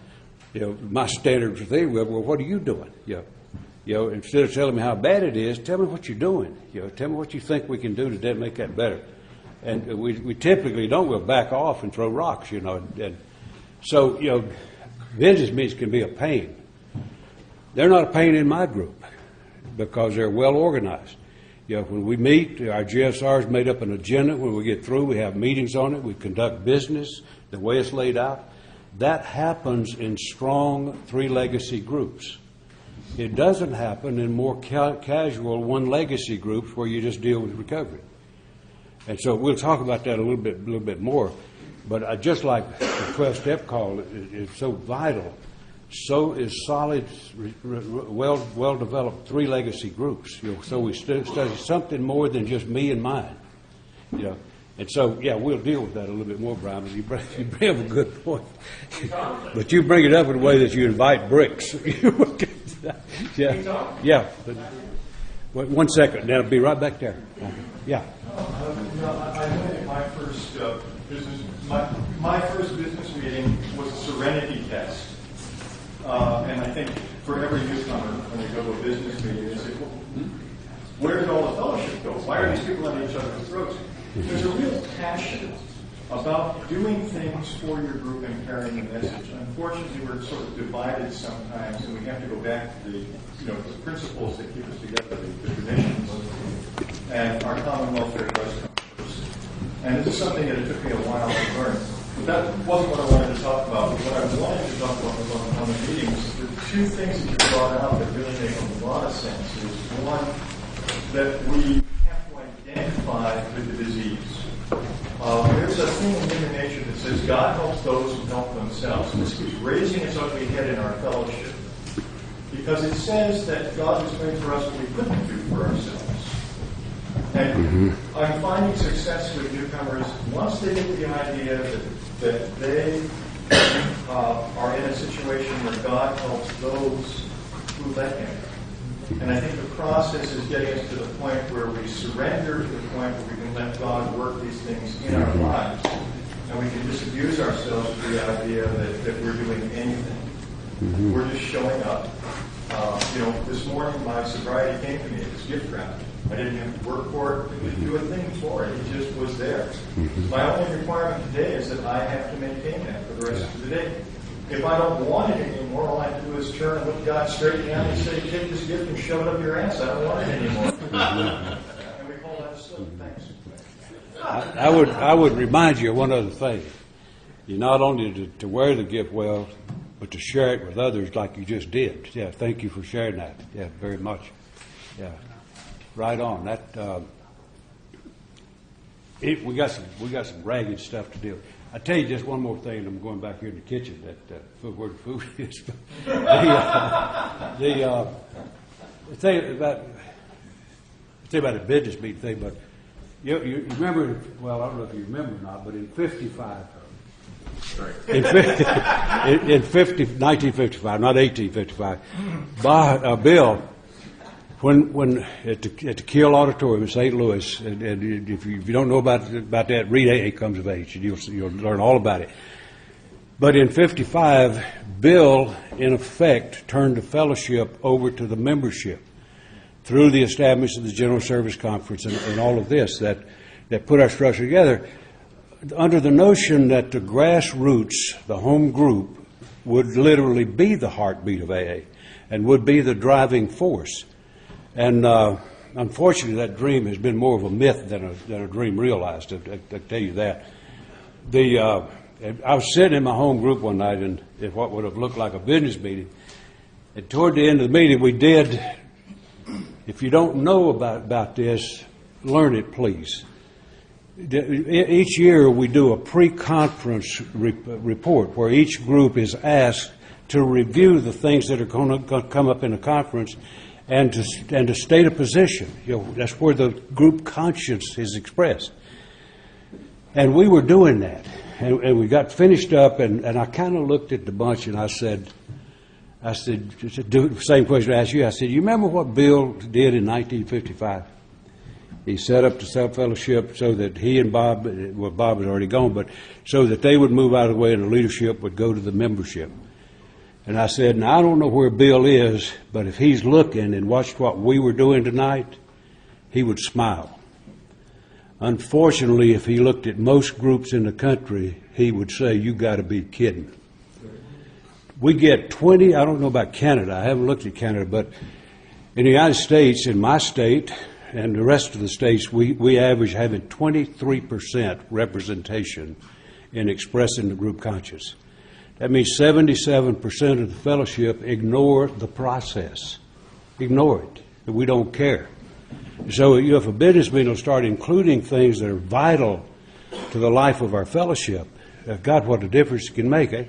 my standard thing, well, what are you doing? Instead of telling me how bad it is, tell me what you're doing. Tell me what you think we can do to make that better. And we typically don't. We'll back off and throw rocks, And so, business meetings can be a pain. They're not a pain in my group because they're well organized. When we meet, our GSR's made up an agenda. When we get through, we have meetings on it. We conduct business the way it's laid out. That happens in strong three-legacy groups. It doesn't happen in more casual one-legacy groups where you just deal with recovery. And so we'll talk about that a little bit more. But I just like the 12-step call is so vital. So is solid, well-developed 3 legacy groups. So we study something more than just me and mine. And so, yeah, we'll deal with that a little bit more, Brian, but you bring up a good point. But you bring it up in a way that you invite bricks. Yeah. Wait 1 second. Now, be right back there. Yeah. I think my first my first business meeting was a serenity test. And I think for every newcomer, when they go to a business meeting, they say, well, where did all the fellowship go? Why are these people at each other's throats? There's a real passion about doing things for your group and carrying the message. Unfortunately, we're sort of divided sometimes, and we have to go back to the principles that keep us together, the traditions, and our common welfare does come first. And this is something that it took me a while to learn. But that wasn't what I wanted to talk about. What I wanted to talk about was on the meetings. The 2 things that you brought out that really make a lot of sense is, one, that we have to identify the disease. There's a thing in human nature that says God helps those who help themselves. And this keeps raising its ugly head in our fellowship because it says that God is doing for us what we couldn't do for ourselves. And I'm finding success with newcomers once they get the idea that they are in a situation where God helps those who let Him. And I think the process is getting us to the point where we surrender to the point where we can let God work these things in our lives. And we can disabuse ourselves of the idea that we're doing anything. We're just showing up. This morning my sobriety came to me. It was gift wrapped. I didn't have to work for it. I didn't do a thing for it. It just was there. My only requirement today is that I have to maintain that for the rest of the day. If I don't want it anymore, all I have to do is turn and look God straight in the eye and say, take this gift and shove it up your ass. I don't want it anymore. And we call that a slip. Thanks. I would remind you of one other thing. You not only to wear the gift well, but to share it with others like you just did. Yeah, thank you for sharing that. Yeah, very much. Yeah, right on. That we got some ragged stuff to deal with. I tell you just one more thing, and I'm going back here in the kitchen. Where the food is. The thing about a business meeting thing, but you remember? Well, I don't know if you remember or not, but in 1955, not 1855, Bill, when at the Kiel Auditorium in St. Louis, and if you don't know about that, read AA Comes of Age, and you'll learn all about it. But in 55, Bill, in effect, turned the fellowship over to the membership through the establishment of the General Service Conference and all of this that put our structure together, under the notion that the grassroots, the home group, would literally be the heartbeat of AA and would be the driving force. And unfortunately, that dream has been more of a myth than a dream realized, I tell you that. I was sitting in my home group one night in what would have looked like a business meeting, and toward the end of the meeting we did, if you don't know about this, learn it, please. Each year we do a pre-conference report where each group is asked to review the things that are going to come up in the conference and to state a position. That's where the group conscience is expressed. And we were doing that. And we got finished up, and I kind of looked at the bunch and I said, the same question I asked you. I said, you remember what Bill did in 1955? He set up the self-fellowship so that he and Bob was already gone, but so that they would move out of the way and the leadership would go to the membership. And I said, now I don't know where Bill is, but if he's looking and watched what we were doing tonight, he would smile. Unfortunately, if he looked at most groups in the country, he would say, you got to be kidding. We get 20, I don't know about Canada, I haven't looked at Canada, but in the United States, in my state, and the rest of the states, we average having 23% representation in expressing the group conscience. That means 77% of the fellowship ignore the process. Ignore it. We don't care. So if a business meeting will start including things that are vital to the life of our fellowship, God, what a difference it can make, eh?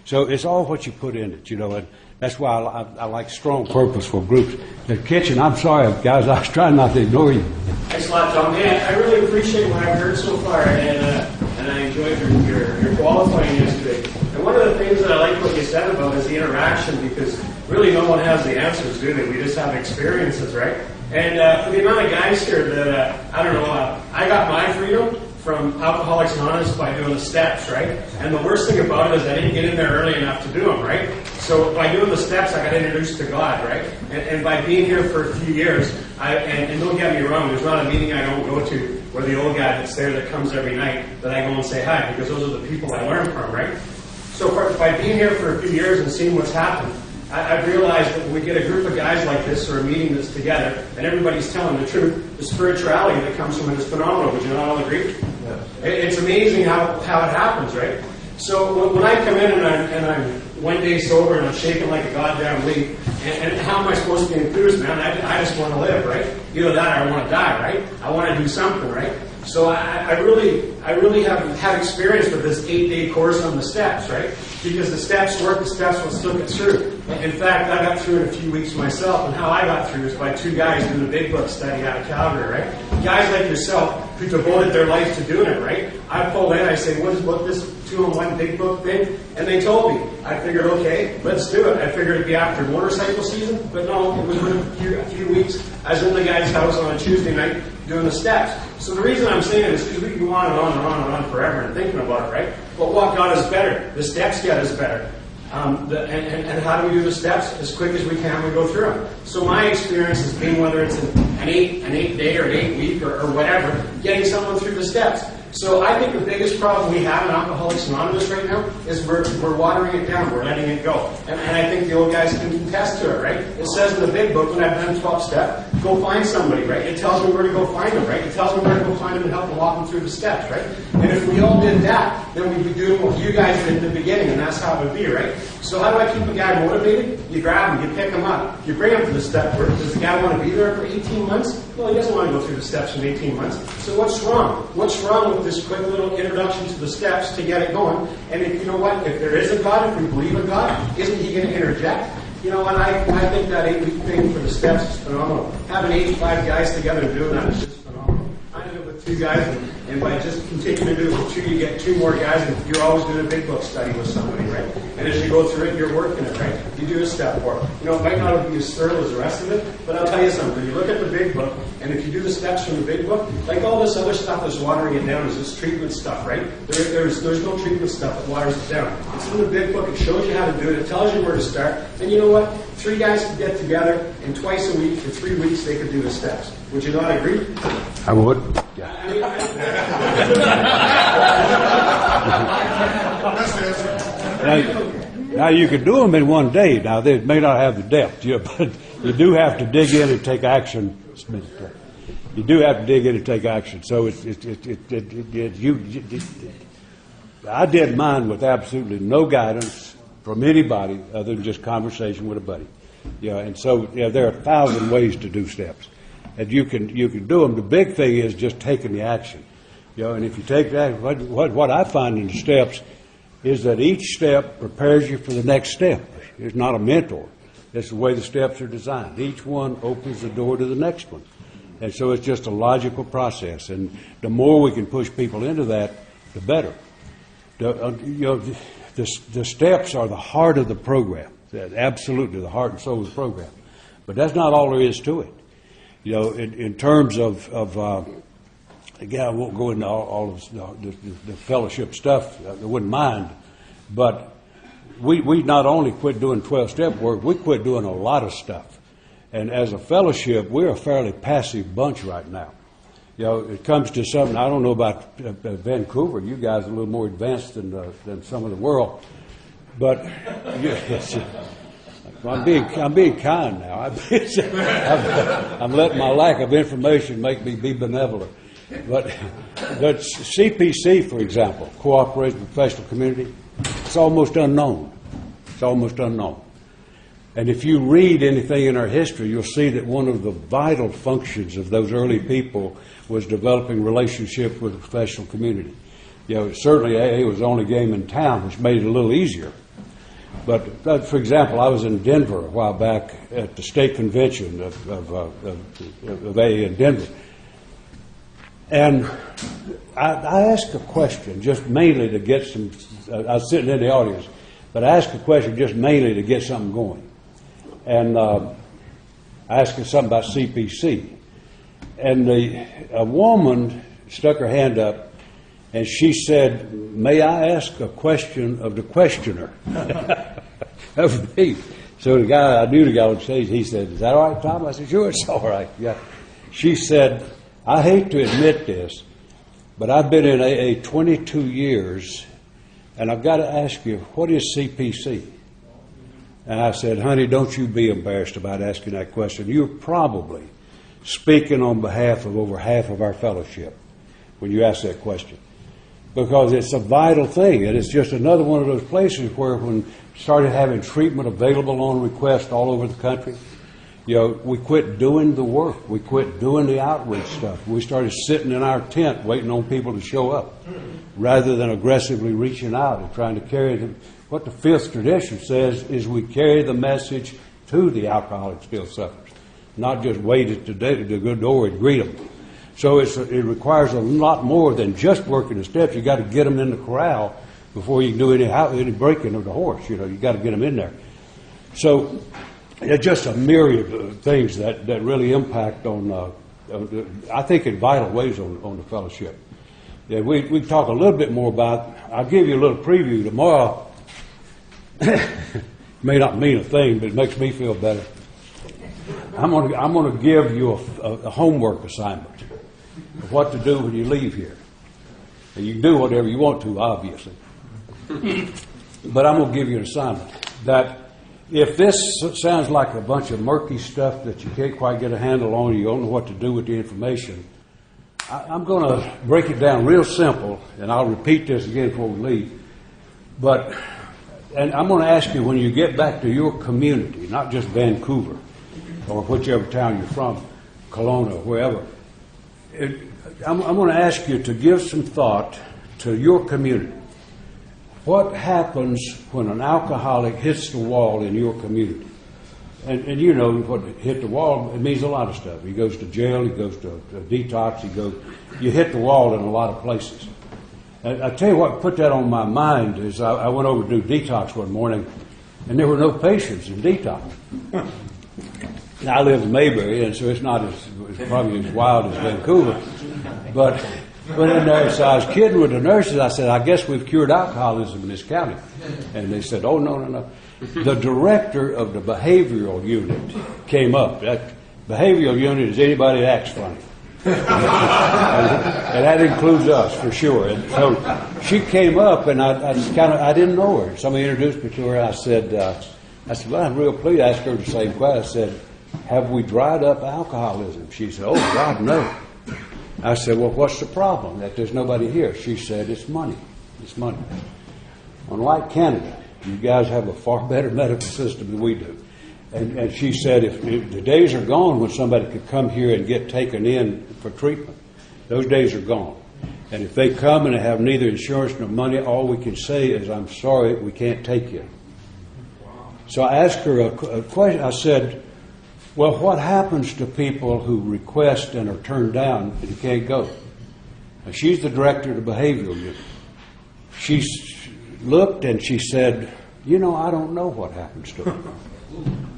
So it's all what you put in it, and that's why I like strong, purposeful groups. The kitchen, I'm sorry, guys, I was trying not to ignore you. Thanks a lot, Tom. Hey, I really appreciate what I've heard so far, and I enjoyed your qualifying yesterday. And one of the things that I like what you said about is the interaction, because really no one has the answers, do they? We just have experiences, right? And for the amount of guys here that, I don't know, I got my freedom from Alcoholics Anonymous by doing the steps, right? And the worst thing about it is I didn't get in there early enough to do them, right? So by doing the steps, I got introduced to God, right? And by being here for a few years, and don't get me wrong, there's not a meeting I don't go to where the old guy that's there that comes every night that I go and say hi, because those are the people I learn from, right? So by being here for a few years and seeing what's happened, I've realized that when we get a group of guys like this or a meeting that's together and everybody's telling the truth, the spirituality that comes from it is phenomenal. Would you not all agree? Yeah. It's amazing how it happens, right? So when I come in and I'm one day sober and I'm shaking like a goddamn leaf, and how am I supposed to be enthused, man? I just want to live, right? Either that or I want to die, right? I want to do something, right? So I really have had experience with this 8-day course on the steps, right? Because the steps work, the steps will still get through. In fact, I got through in a few weeks myself, and how I got through is by two guys doing a big book study out of Calgary, right? Guys like yourself who devoted their life to doing it, right? I pulled in, I say, what is this 2-in-1 big book thing? And they told me. I figured, okay, let's do it. I figured it'd be after motorcycle season, but no, it was within a few weeks. I was in the guy's house on a Tuesday night doing the steps. So the reason I'm saying it is because we can go on and on and on and on forever and thinking about it, right? But what got us better? The steps get us better. And how do we do the steps? As quick as we can, we go through them. So my experience has been, whether it's an 8-day or an 8-week or whatever, getting someone through the steps. So I think the biggest problem we have in Alcoholics Anonymous right now is we're watering it down, we're letting it go. And I think the old guys can contest to it, right? It says in the big book, when I've done 12-step, go find somebody, right? It tells me where to go find them, right? It tells me where to go find them and help them walk them through the steps, right? And if we all did that, then we'd be doing what you guys did in the beginning, and that's how it would be, right? So how do I keep a guy motivated? You grab him, you pick him up, you bring him to the step work. Does the guy want to be there for 18 months? Well, he doesn't want to go through the steps in 18 months. So what's wrong? What's wrong with this quick little introduction to the steps to get it going? And if you know what, if there is a God, if we believe in God, isn't he going to interject? And I think that 8-week thing for the steps is phenomenal. Having 85 guys together and doing that is just phenomenal. I did it with 2 guys, and by just continuing to do it with 2, you get 2 more guys, and you're always doing a big book study with somebody, right? And as you go through it, you're working it, right? You do a step work. It might not be as thorough as the rest of it, but I'll tell you something. You look at the big book, and if you do the steps from the big book, like all this other stuff that's watering it down is this treatment stuff, right? There's no treatment stuff that waters it down. It's in the big book. It shows you how to do it. It tells you where to start. And you know what? 3 guys could get together, and twice a week for 3 weeks they could do the steps. Would you not agree? I would. Now you could do them in one day. Now they may not have the depth, but you do have to dig in and take action. You do have to dig in and take action. So I did mine with absolutely no guidance from anybody other than just conversation with a buddy. And so there are 1,000 ways to do steps, and you can do them. The big thing is just taking the action. And if you take that, what I find in the steps is that each step prepares you for the next step. It's not a mentor. It's the way the steps are designed. Each one opens the door to the next one. And so it's just a logical process. And the more we can push people into that, the better. The steps are the heart of the program. Absolutely the heart and soul of the program. But that's not all there is to it. In terms of again, I won't go into all of the fellowship stuff. I wouldn't mind. But we not only quit doing 12-step work, we quit doing a lot of stuff. And as a fellowship, we're a fairly passive bunch right now. It comes to something, I don't know about Vancouver. You guys are a little more advanced than some of the world. But I'm being kind now. I'm letting my lack of information make me be benevolent. But CPC, for example, Cooperative Professional Community, it's almost unknown. It's almost unknown. And if you read anything in our history, you'll see that one of the vital functions of those early people was developing relationships with the professional community. Certainly AA was the only game in town, which made it a little easier. But, for example, I was in Denver a while back at the state convention of AA in Denver. And I asked a question just mainly to get some, I was sitting in the audience, but I asked a question just mainly to get something going. And I asked her something about CPC. And a woman stuck her hand up and she said, "May I ask a question of the questioner?" That was me. So the guy, I knew the guy on stage, he said, "Is that all right, Tom?" I said, "Sure, it's all right." Yeah. She said, "I hate to admit this, but I've been in AA 22 years, and I've got to ask you, what is CPC?" And I said, "Honey, don't you be embarrassed about asking that question. You're probably speaking on behalf of over half of our fellowship when you ask that question. Because it's a vital thing, and it's just another one of those places where when we started having treatment available on request all over the country, we quit doing the work. We quit doing the outreach stuff. We started sitting in our tent waiting on people to show up rather than aggressively reaching out and trying to carry them. What the fifth tradition says is we carry the message to the alcoholic still suffers, not just wait at the good door and greet them. So it requires a lot more than just working the steps. You got to get them in the corral before you can do any breaking of the horse. You got to get them in there. So it's just a myriad of things that really impact on, I think, in vital ways on the fellowship. Yeah, we talk a little bit more about. I'll give you a little preview tomorrow. May not mean a thing, but it makes me feel better. I'm going to give you a homework assignment of what to do when you leave here. And you can do whatever you want to, obviously. But I'm going to give you an assignment that if this sounds like a bunch of murky stuff that you can't quite get a handle on, you don't know what to do with the information, I'm going to break it down real simple, and I'll repeat this again before we leave. And I'm going to ask you, when you get back to your community, not just Vancouver, or whichever town you're from, Kelowna, or wherever, I'm going to ask you to give some thought to your community. What happens when an alcoholic hits the wall in your community? And you know what hit the wall, it means a lot of stuff. He goes to jail, he goes to detox, you hit the wall in a lot of places. And I tell you what put that on my mind is I went over to do detox one morning, and there were no patients in detox. Now, I live in Mayberry, and so it's not it's probably as wild as Vancouver. But went in there, so I was kidding with the nurses. I said, "I guess we've cured alcoholism in this county." And they said, "Oh, no. The director of the behavioral unit came up. That behavioral unit is anybody that acts funny. And that includes us, for sure. And so she came up, and I didn't know her. Somebody introduced me to her. I said, "Well, I'm real pleased." I asked her the same question. I said, "Have we dried up alcoholism?" She said, "Oh, God, no." I said, "Well, what's the problem? That there's nobody here?" She said, "It's money. It's money." Unlike Canada, you guys have a far better medical system than we do. And she said, if the days are gone when somebody could come here and get taken in for treatment. Those days are gone. And if they come and they have neither insurance nor money, all we can say is, "I'm sorry, we can't take you." So I asked her a question. I said, "Well, what happens to people who request and are turned down and you can't go?" And she's the director of the behavioral unit. She looked and she said, "I don't know what happens to them."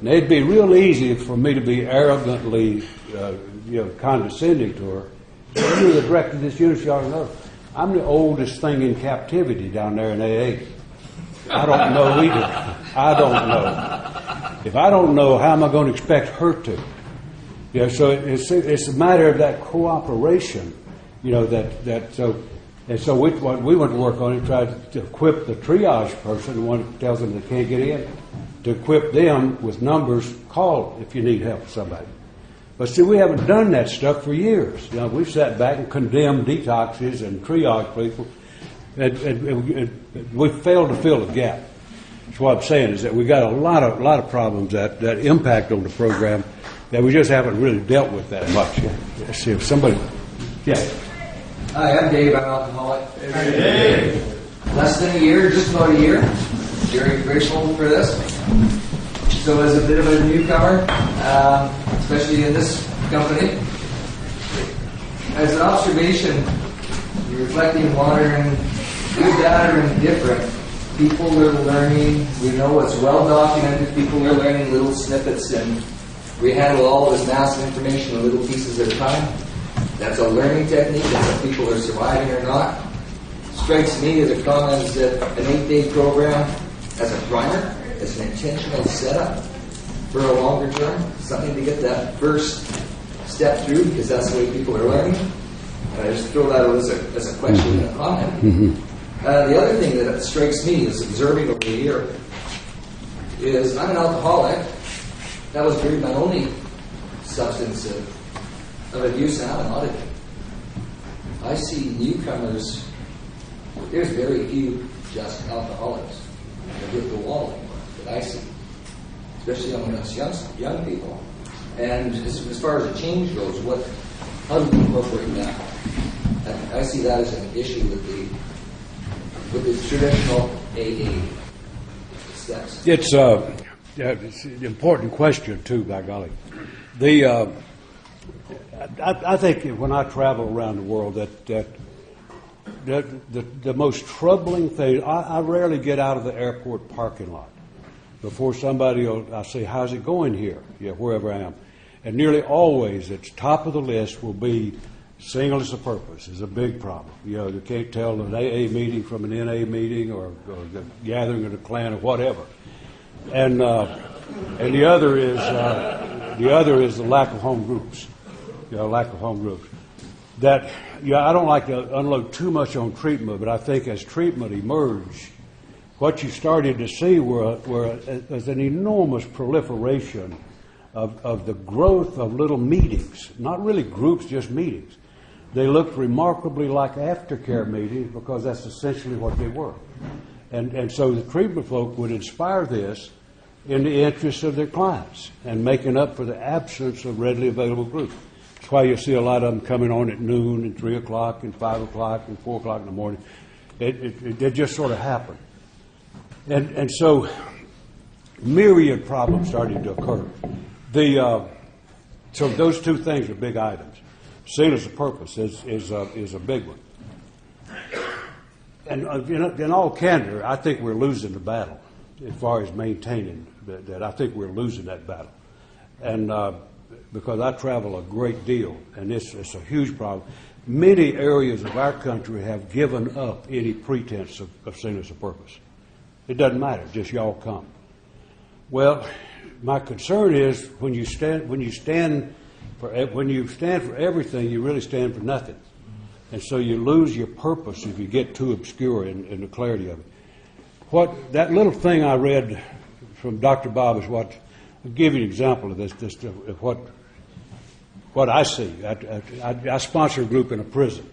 Now, it'd be real easy for me to be arrogantly, condescending to her. You're the director of this unit, you ought to know. I'm the oldest thing in captivity down there in AA. I don't know either. I don't know. If I don't know, how am I going to expect her to? So it's a matter of that cooperation. So we went to work on it, tried to equip the triage person, the one that tells them they can't get in, to equip them with numbers. Call if you need help with somebody. But see, we haven't done that stuff for years. We've sat back and condemned detoxes and triage people, and we failed to fill the gap. That's what I'm saying, is that we got a lot of problems that impact on the program that we just haven't really dealt with that much. Let's see if somebody, yeah. Hi, I'm Dave. I'm alcoholic. Hey. Less than a year, just about a year. Very grateful for this. So as a bit of a newcomer, especially in this company, as an observation, reflecting, monitoring, good, bad, or indifferent, people are learning. We know it's well documented. People are learning little snippets, and we handle all this massive information in little pieces at a time. That's a learning technique, and if people are surviving or not. Strikes me as a comment that an 8-day program as a primer, as an intentional setup for a longer term, something to get that first step through, because that's the way people are learning. And I just throw that out as a question and a comment. The other thing that strikes me as observing over the year is I'm an alcoholic. That was really my only substance of abuse, and I'm an auditor. I see newcomers, there's very few just alcoholics that hit the wall anymore that I see, especially among us young people. And as far as the change goes, how do we incorporate that? And I see that as an issue with the traditional AA steps. It's an important question too, by golly. I think when I travel around the world, that the most troubling thing, I rarely get out of the airport parking lot before I say, how's it going here? Yeah, wherever I am. And nearly always, at the top of the list will be singleness of purpose is a big problem. You can't tell an AA meeting from an NA meeting or the gathering of the Klan or whatever. And the other is the lack of home groups. Lack of home groups. That I don't like to unload too much on treatment, but I think as treatment emerged, what you started to see was an enormous proliferation of the growth of little meetings, not really groups, just meetings. They looked remarkably like aftercare meetings because that's essentially what they were. And so the treatment folk would inspire this in the interest of their clients and making up for the absence of readily available groups. That's why you see a lot of them coming on at noon and 3 o'clock and 5 o'clock and 4 o'clock in the morning. It just sort of happened. And so myriad problems started to occur. So those two things are big items. Singleness of purpose is a big one. And in all candor, I think we're losing the battle as far as maintaining that. I think we're losing that battle. And because I travel a great deal, and it's a huge problem. Many areas of our country have given up any pretense of singleness of purpose. It doesn't matter, just y'all come. Well, my concern is when you stand for everything, you really stand for nothing. And so you lose your purpose if you get too obscure in the clarity of it. That little thing I read from Dr. Bob is I'll give you an example of this, of what I see. I sponsor a group in a prison.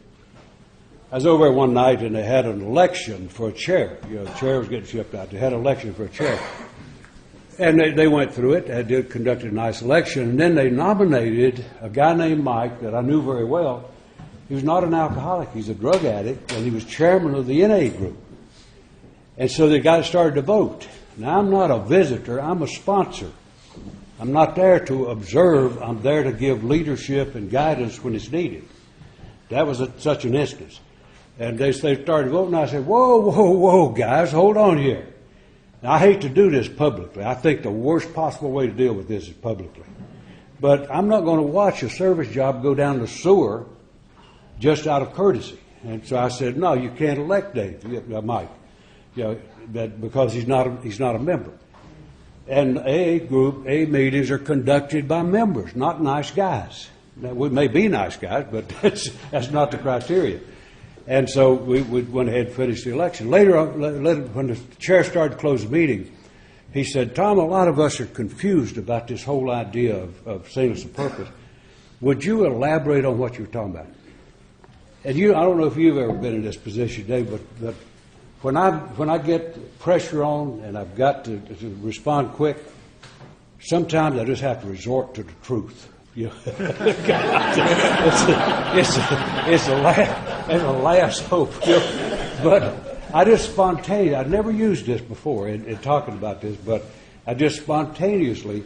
I was over there one night and they had an election for a chair. The chair was getting shipped out. They had an election for a chair. And they went through it. They conducted a nice election. And then they nominated a guy named Mike that I knew very well. He was not an alcoholic. He's a drug addict. And he was chairman of the NA group. And so the guy started to vote. Now, I'm not a visitor. I'm a sponsor. I'm not there to observe. I'm there to give leadership and guidance when it's needed. That was such an instance. And they started voting. I said, whoa, guys, hold on here. Now, I hate to do this publicly. I think the worst possible way to deal with this is publicly. But I'm not going to watch a service job go down the sewer just out of courtesy. And so I said, no, you can't elect Mike, because he's not a member. And AA meetings are conducted by members, not nice guys. Now, we may be nice guys, but that's not the criteria. And so we went ahead and finished the election. Later on, when the chair started to close the meeting, he said, Tom, a lot of us are confused about this whole idea of singleness of purpose. Would you elaborate on what you're talking about? And I don't know if you've ever been in this position, Dave, but when I get pressure on and I've got to respond quick, sometimes I just have to resort to the truth. You know? it's a last hope. You know? But I just spontaneously, I've never used this before in talking about this, but I just spontaneously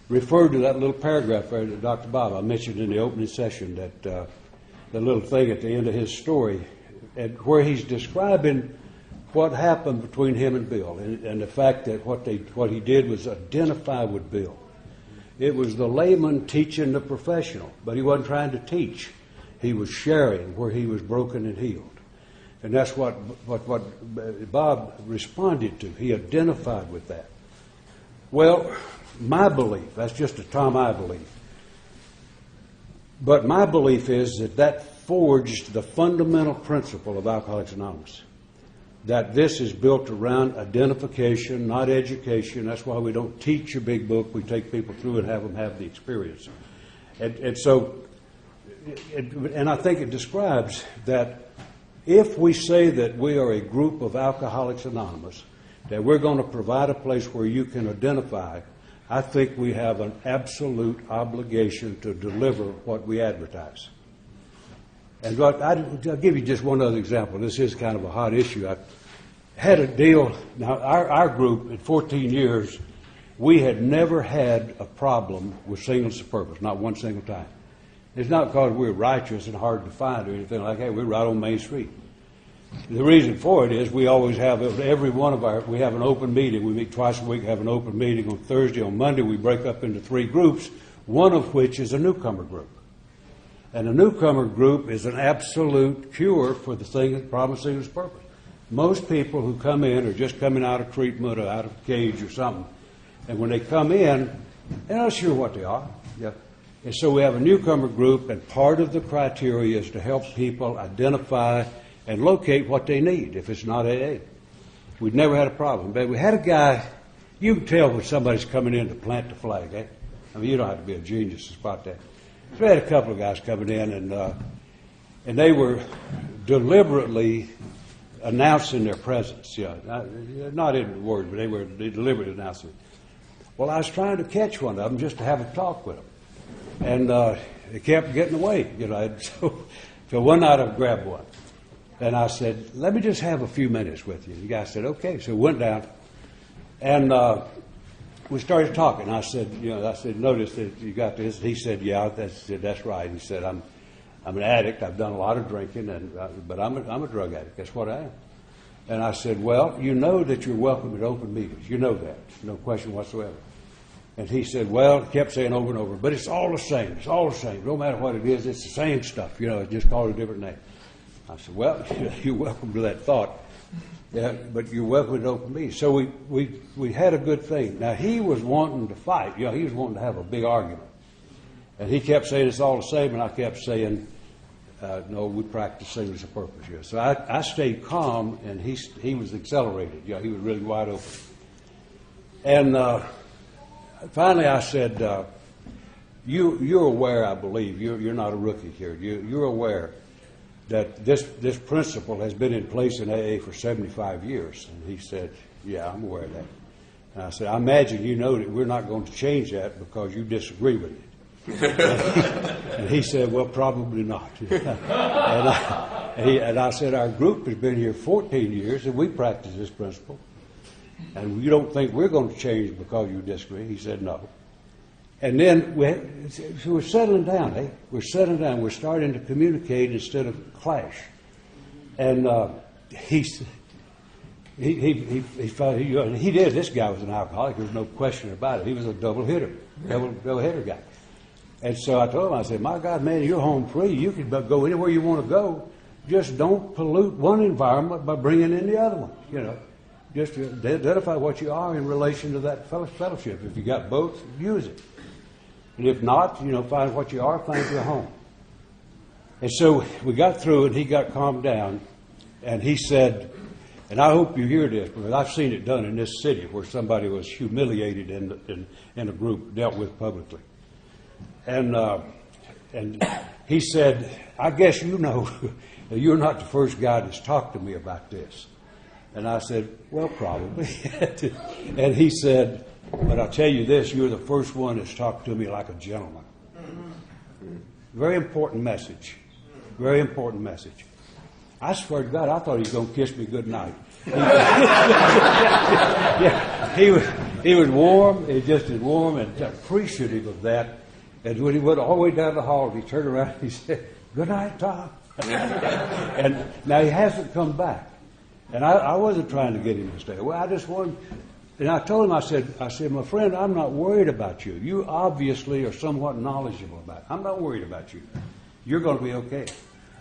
referred to that little paragraph there that Dr. Bob I mentioned in the opening session, that the little thing at the end of his story, and where he's describing what happened between him and Bill, and the fact that what he did was identify with Bill. It was the layman teaching the professional, but he wasn't trying to teach. He was sharing where he was broken and healed. And that's what Bob responded to. He identified with that. Well, my belief, that's just a Tom I belief, but my belief is that forged the fundamental principle of Alcoholics Anonymous, that this is built around identification, not education. That's why we don't teach a big book. We take people through and have them have the experience. And I think it describes that if we say that we are a group of Alcoholics Anonymous, that we're going to provide a place where you can identify, I think we have an absolute obligation to deliver what we advertise. And I'll give you just one other example. This is kind of a hot issue. I had a deal. Now, our group, in 14 years, we had never had a problem with singles of purpose, not one single time. It's not because we're righteous and hard to find or anything like that. We're right on Main Street. The reason for it is we always have, we have an open meeting. We meet twice a week, have an open meeting on Thursday. On Monday, we break up into 3 groups, one of which is a newcomer group. And a newcomer group is an absolute cure for the problem of singles purpose. Most people who come in are just coming out of treatment or out of a cage or something. And when they come in, they're not sure what they are. Yeah. And so we have a newcomer group, and part of the criteria is to help people identify and locate what they need if it's not AA. We've never had a problem. But we had a guy, you can tell when somebody's coming in to plant the flag. Eh? I mean, you don't have to be a genius to spot that. So we had a couple of guys coming in, and they were deliberately announcing their presence. Yeah, not in words, but they deliberately announcing it. Well, I was trying to catch one of them just to have a talk with them, and they kept getting away. You know, so one night I grabbed one, and I said, "Let me just have a few minutes with you." And the guy said, "Okay." So we went down, and we started talking. I said, "Notice that you got this." He said, "Yeah, that's right." He said, "I'm an addict. I've done a lot of drinking, but I'm a drug addict. That's what I am." And I said, "Well, you know that you're welcome at open meetings. You know that. No question whatsoever." And he said, "Well," kept saying over and over, "but it's all the same. It's all the same. No matter what it is, it's the same stuff. Just call it a different name." I said, "Well, you're welcome to that thought. Yeah, but you're welcome to open meetings." So we had a good thing. Now, he was wanting to fight. He was wanting to have a big argument. And he kept saying it's all the same, and I kept saying, "No, we practice singleness of purpose." Yeah. So I stayed calm, and he was accelerated. Yeah, he was really wide open. And finally I said, you're aware, I believe, you're not a rookie here. You're aware that this principle has been in place in AA for 75 years. And he said, "Yeah, I'm aware of that." And I said, "I imagine you know that we're not going to change that because you disagree with it." And he said, "Well, probably not." and I said, "Our group has been here 14 years and we practice this principle. And you don't think we're going to change because you disagree?" He said, "No." And then we're settling down, eh? We're settling down. We're starting to communicate instead of clash. And he did. This guy was an alcoholic. There's no question about it. He was a double hitter guy. And so I told him, I said, "My God, man, you're home free. You can go anywhere you want to go. Just don't pollute one environment by bringing in the other one. Just identify what you are in relation to that fellowship. If you got both, use it. And if not, find what you are, find your home." And so we got through, and he got calmed down, and he said, and I hope you hear this, because I've seen it done in this city where somebody was humiliated in a group, dealt with publicly. And he said, "I guess you're not the first guy that's talked to me about this." And I said, well, probably. And he said, but I'll tell you this, you're the first one that's talked to me like a gentleman. Very important message. Very important message. I swear to God, I thought he was going to kiss me goodnight. Yeah, he was warm, he just as warm and appreciative of that. And when he went all the way down the hall, he turned around and he said, good night, Tom. And now he hasn't come back. And I wasn't trying to get him to stay. Well, I just wanted, and I told him, I said, my friend, I'm not worried about you. You obviously are somewhat knowledgeable about it. I'm not worried about you. You're going to be okay.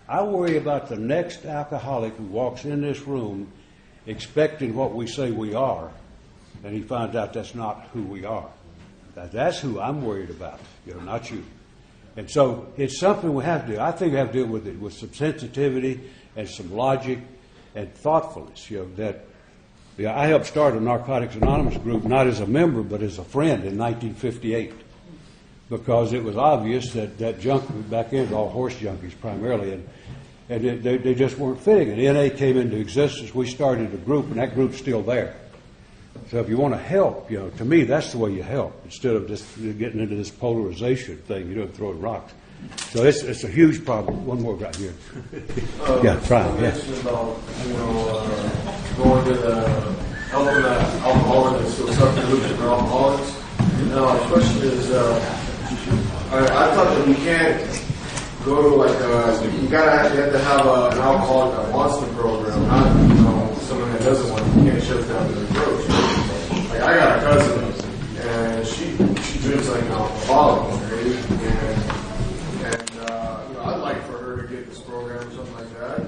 I worry about the next alcoholic who walks in this room expecting what we say we are, and he finds out that's not who we are. That's who I'm worried about, not you. And so it's something we have to do. I think we have to deal with it with some sensitivity and some logic and thoughtfulness. I helped start a Narcotics Anonymous group, not as a member, but as a friend in 1958, because it was obvious that junk back then was all horse junkies primarily, and they just weren't fitting. And NA came into existence. We started a group, and that group's still there. So if you want to help, to me, that's the way you help, instead of just getting into this polarization thing, and throwing rocks. So it's a huge problem. One more right here. Yeah, try it. You mentioned about, going to the helping the alcoholics who are suffering loops for alcoholics. Now, my question is, I thought that we can't go to you have to have an alcoholic that wants the program, not someone that doesn't want it. You can't shove down the approach. Like, I got a cousin, and she drinks like an alcoholic, right? And I'd like for her to get this program or something like that.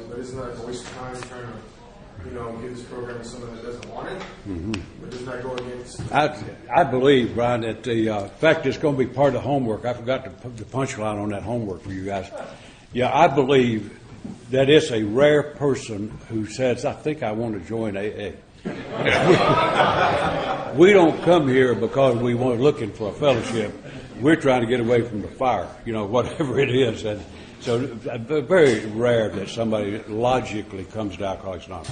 But isn't that a waste of time trying to, give this program to someone that doesn't want it? Mm-hmm. But doesn't that go against? I believe, Brian, that in fact, it's going to be part of the homework. I forgot to put the punchline on that homework for you guys. Yeah, I believe that it's a rare person who says, I think I want to join AA. We don't come here because we want looking for a fellowship. We're trying to get away from the fire, whatever it is. And so very rare that somebody logically comes to Alcoholics Anonymous.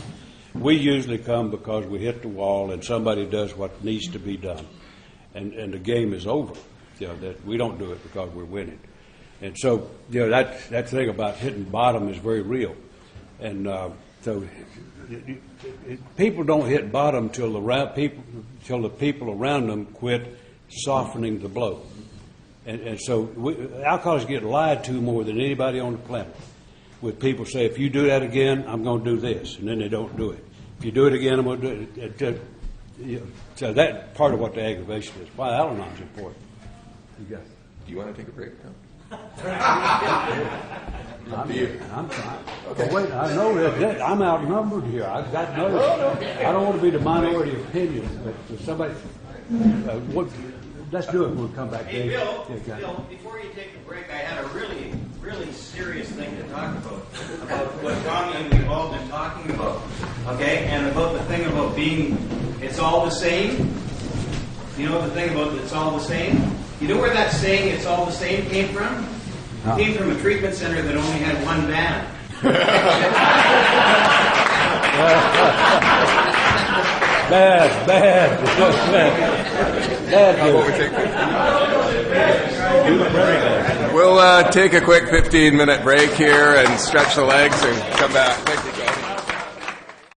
We usually come because we hit the wall and somebody does what needs to be done. And the game is over. That we don't do it because we're winning. And so, that thing about hitting bottom is very real. And so people don't hit bottom till the people around them quit softening the blow. And so alcoholics get lied to more than anybody on the planet. With people say, if you do that again, I'm going to do this, and then they don't do it. If you do it again, I'm going to do it. So that's part of what the aggravation is. Why Al-Anon is important. Do you want to take a break now? I'm trying. Okay. Wait, I know that I'm outnumbered here. I've got no. I don't want to be the minority opinion, but somebody. Let's do it when we come back. Hey, Dave. Bill, before you take a break, I had a really, really serious thing to talk about what Tommy and we've all been talking about, okay? And about the thing about being, it's all the same. You know the thing about it's all the same? You know where that saying, it's all the same, came from? It came from a treatment center that only had one band. Bad. How about we take We'll take a quick 15-minute break here and stretch the legs and come back. Thank you.